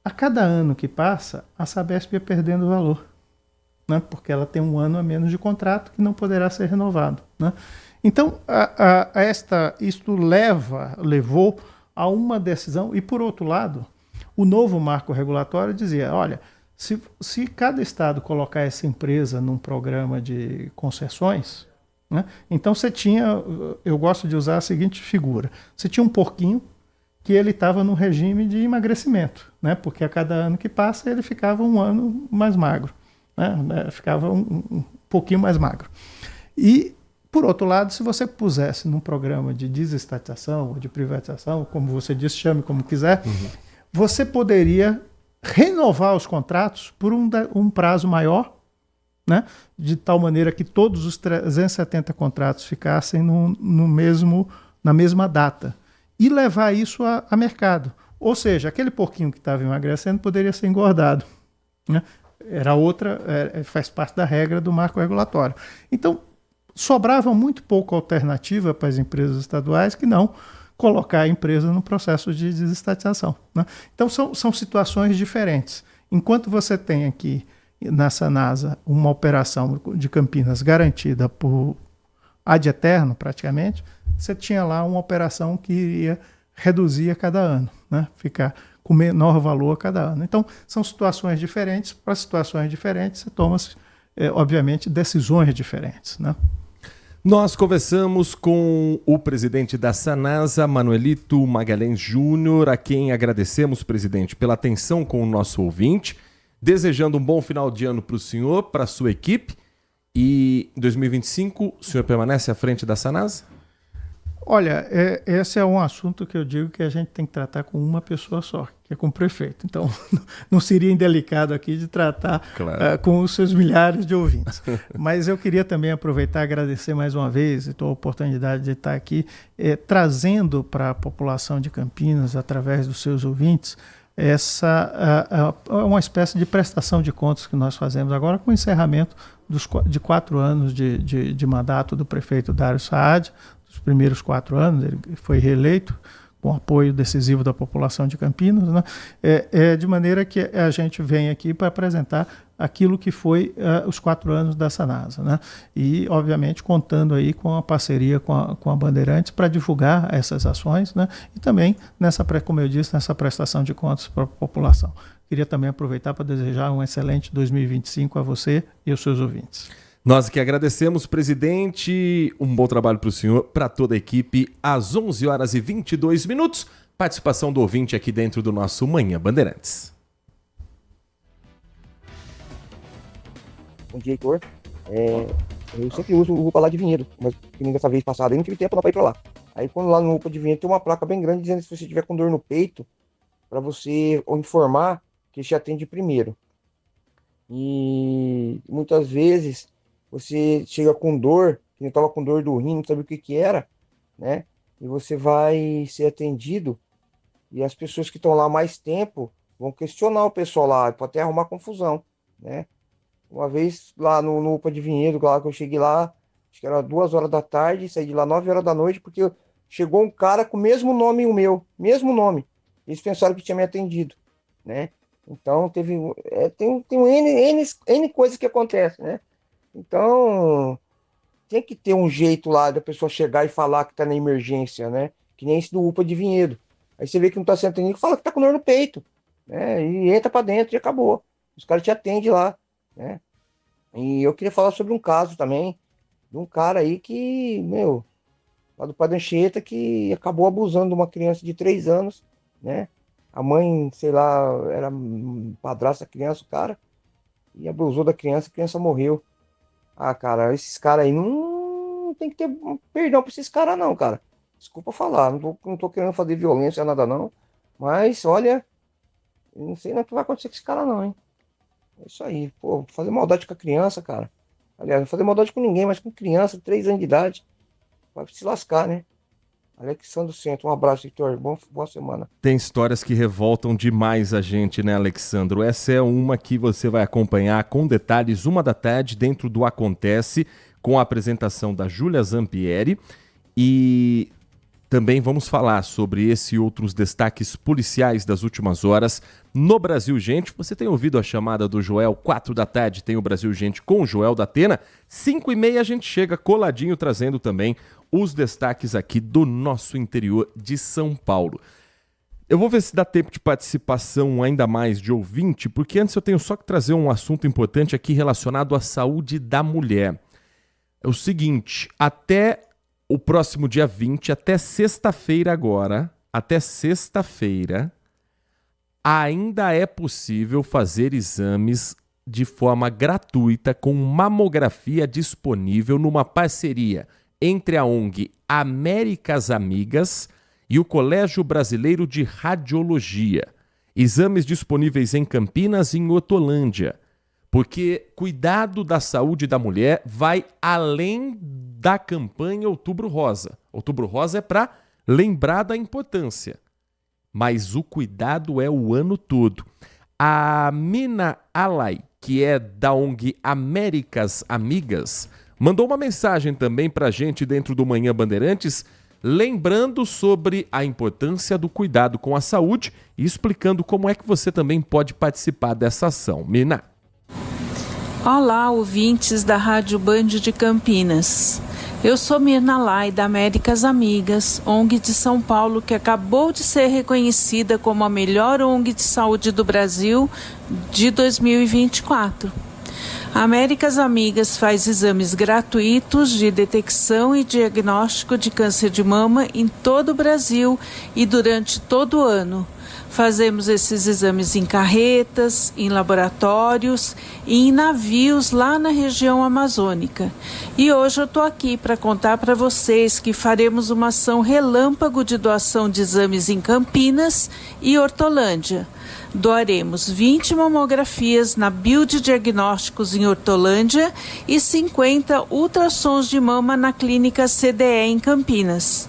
Speaker 18: a cada ano que passa, a Sabesp ia perdendo valor, né? Porque ela tem um ano a menos de contrato que não poderá ser renovado, né? Então, isto levou a uma decisão, e por outro lado, O novo marco regulatório dizia, olha, se cada estado colocar essa empresa num programa de concessões, né, então você tinha, eu gosto de usar a seguinte figura, você tinha um porquinho que ele estava no regime de emagrecimento, né, porque a cada ano que passa ele ficava um ano mais magro, né, ficava um pouquinho mais magro. E, por outro lado, se você pusesse num programa de desestatização ou de privatização, como você disse, chame como quiser, você poderia renovar os contratos por um prazo maior, né, de tal maneira que todos os 370 contratos ficassem na mesma data e levar isso a mercado. Ou seja, aquele porquinho que estava emagrecendo poderia ser engordado, né? Faz parte da regra do marco regulatório. Então, sobrava muito pouca alternativa para as empresas estaduais que não colocar a empresa no processo de desestatização, né? Então, são situações diferentes. Enquanto você tem aqui na Sanasa uma operação de Campinas garantida por ad eterno, praticamente, você tinha lá uma operação que iria reduzir a cada ano, né? Ficar com menor valor a cada ano. Então, são situações diferentes. Para situações diferentes, você toma, obviamente, decisões diferentes, né?
Speaker 7: Nós conversamos com o presidente da Sanasa, Manuelito Magalhães Júnior, a quem agradecemos, presidente, pela atenção com o nosso ouvinte, desejando um bom final de ano para o senhor, para a sua equipe. E em 2025, o senhor permanece à frente da Sanasa?
Speaker 18: Olha, esse é um assunto que eu digo que a gente tem que tratar com uma pessoa só, que é com o prefeito. Então, não seria indelicado aqui de tratar com os seus milhares de ouvintes. Mas eu queria também aproveitar e agradecer mais uma vez a oportunidade de estar aqui trazendo para a população de Campinas, através dos seus ouvintes, uma espécie de prestação de contas que nós fazemos agora com o encerramento de 4 anos de mandato do prefeito Dário Saad. Os primeiros 4 anos, ele foi reeleito com apoio decisivo da população de Campinas, né? De maneira que a gente vem aqui para apresentar aquilo que foi os 4 anos da Sanasa, né? E, obviamente, contando aí com a parceria com a Bandeirantes para divulgar essas ações, né? E também, como eu disse, nessa prestação de contas para a população. Queria também aproveitar para desejar um excelente 2025 a você e aos seus ouvintes.
Speaker 7: Nós que agradecemos, presidente. Um bom trabalho para o senhor, para toda a equipe. Às 11h22, participação do ouvinte aqui dentro do nosso Manhã Bandeirantes.
Speaker 19: Bom dia, Heitor. Eu sempre uso o UPA lá de Vinhedo, mas que nem dessa vez passada, eu não tive tempo para ir para lá. Aí quando lá no UPA de Vinhedo tem uma placa bem grande dizendo que se você tiver com dor no peito, para você informar que te atende primeiro. E muitas vezes você chega com dor, que eu estava com dor do rim, não sabia o que era, né? E você vai ser atendido e as pessoas que estão lá há mais tempo vão questionar o pessoal lá, pode até arrumar confusão, né? Uma vez lá no UPA de Vinhedo, lá que eu cheguei lá, acho que era 2 horas da tarde, saí de lá 9 horas da noite, porque chegou um cara com o mesmo nome o meu, mesmo nome. Eles pensaram que tinha me atendido, né? Então tem N coisas que acontecem, né? Então tem que ter um jeito lá da pessoa chegar e falar que tá na emergência, né? Que nem esse do UPA de Vinhedo. Aí você vê que não tá sendo atendido, fala que tá com dor no peito, né? E entra pra dentro e acabou. Os caras te atendem lá, né? E eu queria falar sobre um caso também, de um cara aí que, lá do Padre Anchieta, que acabou abusando de uma criança de 3 anos, né? A mãe, sei lá, era padrasta da criança, o cara, e abusou da criança, a criança morreu. Ah, cara, esses caras aí não tem que ter perdão pra esses caras não, cara. Desculpa falar, não tô querendo fazer violência, nada não, mas, olha, eu não sei o que vai acontecer com esse cara não, hein. É isso aí, pô, fazer maldade com a criança, cara. Aliás, não fazer maldade com ninguém, mas com criança, 3 anos de idade, vai se lascar, né. Alexandre Centro, um abraço, Heitor. Boa semana.
Speaker 7: Tem histórias que revoltam demais a gente, né, Alexandro? Essa é uma que você vai acompanhar com detalhes, 13h, dentro do Acontece, com a apresentação da Júlia Zampieri. E também vamos falar sobre esse e outros destaques policiais das últimas horas no Brasil Gente. Você tem ouvido a chamada do Joel? 4h tem o Brasil Gente com o Joel da Atena. 5h30 a gente chega coladinho trazendo também os destaques aqui do nosso interior de São Paulo. Eu vou ver se dá tempo de participação ainda mais de ouvinte, porque antes eu tenho só que trazer um assunto importante aqui relacionado à saúde da mulher. É o seguinte, até o próximo dia 20, até sexta-feira agora, ainda é possível fazer exames de forma gratuita com mamografia disponível numa parceria entre a ONG Américas Amigas e o Colégio Brasileiro de Radiologia. Exames disponíveis em Campinas e em Hortolândia. Porque cuidado da saúde da mulher vai além da campanha Outubro Rosa. Outubro Rosa é para lembrar da importância. Mas o cuidado é o ano todo. A Mina Alay, que é da ONG Américas Amigas, mandou uma mensagem também para a gente dentro do Manhã Bandeirantes, lembrando sobre a importância do cuidado com a saúde e explicando como é que você também pode participar dessa ação. Mina.
Speaker 20: Olá, ouvintes da Rádio Band de Campinas. Eu sou Mirna Lai, da Américas Amigas, ONG de São Paulo, que acabou de ser reconhecida como a melhor ONG de saúde do Brasil de 2024. A Américas Amigas faz exames gratuitos de detecção e diagnóstico de câncer de mama em todo o Brasil e durante todo o ano. Fazemos esses exames em carretas, em laboratórios e em navios lá na região amazônica. E hoje eu estou aqui para contar para vocês que faremos uma ação relâmpago de doação de exames em Campinas e Hortolândia. Doaremos 20 mamografias na Build Diagnósticos em Hortolândia e 50 ultrassons de mama na Clínica CDE em Campinas.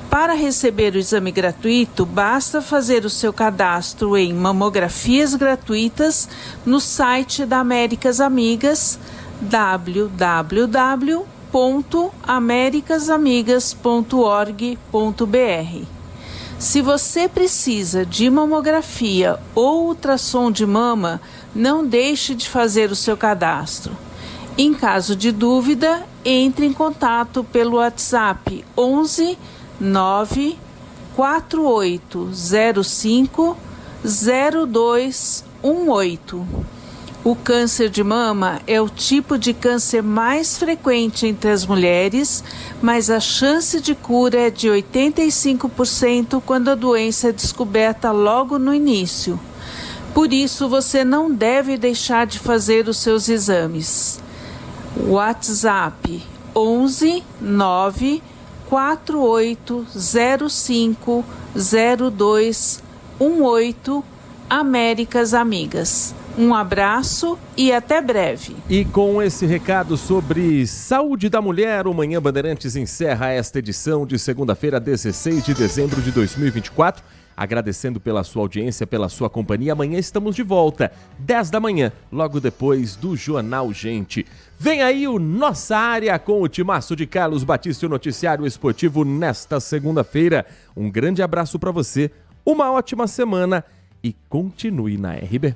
Speaker 20: Para receber o exame gratuito, basta fazer o seu cadastro em mamografias gratuitas no site da Américas Amigas, www.americasamigas.org.br. Se você precisa de mamografia ou ultrassom de mama, não deixe de fazer o seu cadastro. Em caso de dúvida, entre em contato pelo WhatsApp 11 94805 0218. O câncer de mama é o tipo de câncer mais frequente entre as mulheres, mas a chance de cura é de 85% quando a doença é descoberta logo no início. Por isso, você não deve deixar de fazer os seus exames. WhatsApp 11 94805 0218 Américas Amigas. Um abraço e até breve.
Speaker 7: E com esse recado sobre saúde da mulher, o Manhã Bandeirantes encerra esta edição de segunda-feira, 16 de dezembro de 2024. Agradecendo pela sua audiência, pela sua companhia. Amanhã estamos de volta, 10 da manhã, logo depois do Jornal Gente. Vem aí o Nossa Área com o timaço de Carlos Batista e o noticiário esportivo nesta segunda-feira. Um grande abraço para você, uma ótima semana e continue na RB.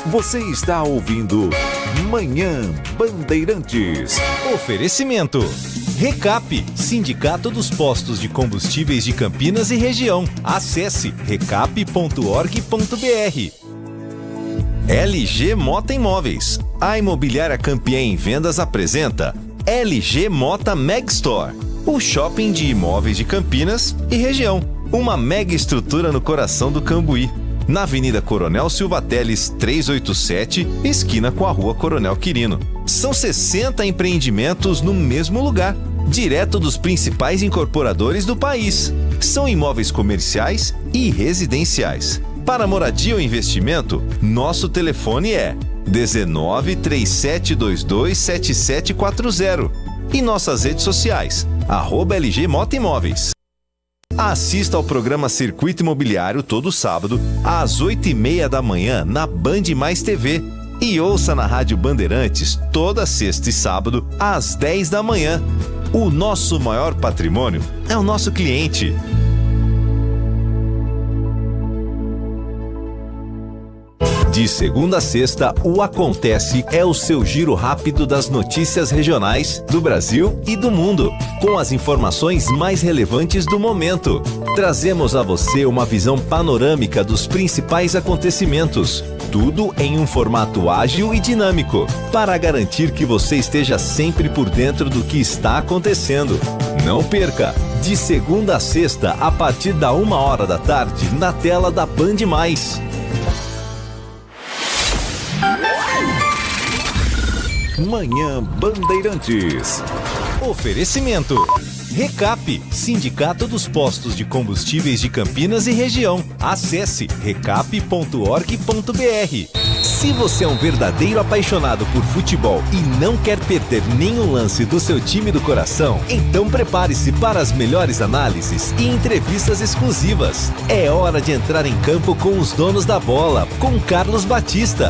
Speaker 21: Você está ouvindo Manhã Bandeirantes.
Speaker 4: Oferecimento. Recap, Sindicato dos Postos de Combustíveis de Campinas e Região. Acesse recap.org.br. LG Mota Imóveis. A imobiliária campeã em vendas apresenta LG Mota Meg Store, o shopping de imóveis de Campinas e região. Uma mega estrutura no coração do Cambuí. Na Avenida Coronel Silva Teles, 387, esquina com a Rua Coronel Quirino. São 60 empreendimentos no mesmo lugar, direto dos principais incorporadores do país. São imóveis comerciais e residenciais. Para moradia ou investimento, nosso telefone é 19 3722 7740 e nossas redes sociais, @LG Mota Imóveis. Assista ao programa Circuito Imobiliário todo sábado, às 8h30 da manhã, na Band Mais TV. E ouça na Rádio Bandeirantes toda sexta e sábado, às 10 da manhã. O nosso maior patrimônio é o nosso cliente.
Speaker 21: De segunda a sexta, o Acontece é o seu giro rápido das notícias regionais do Brasil e do mundo, com as informações mais relevantes do momento. Trazemos a você uma visão panorâmica dos principais acontecimentos, tudo em um formato ágil e dinâmico, para garantir que você esteja sempre por dentro do que está acontecendo. Não perca! De segunda a sexta, a partir da 1h da tarde, na tela da Band+. Manhã Bandeirantes. Oferecimento. Recap, Sindicato dos Postos de Combustíveis de Campinas e Região. Acesse recap.org.br. Se você é um verdadeiro apaixonado por futebol e não quer perder nenhum lance do seu time do coração, então prepare-se para as melhores análises e entrevistas exclusivas. É hora de entrar em campo com os donos da bola, com Carlos Batista,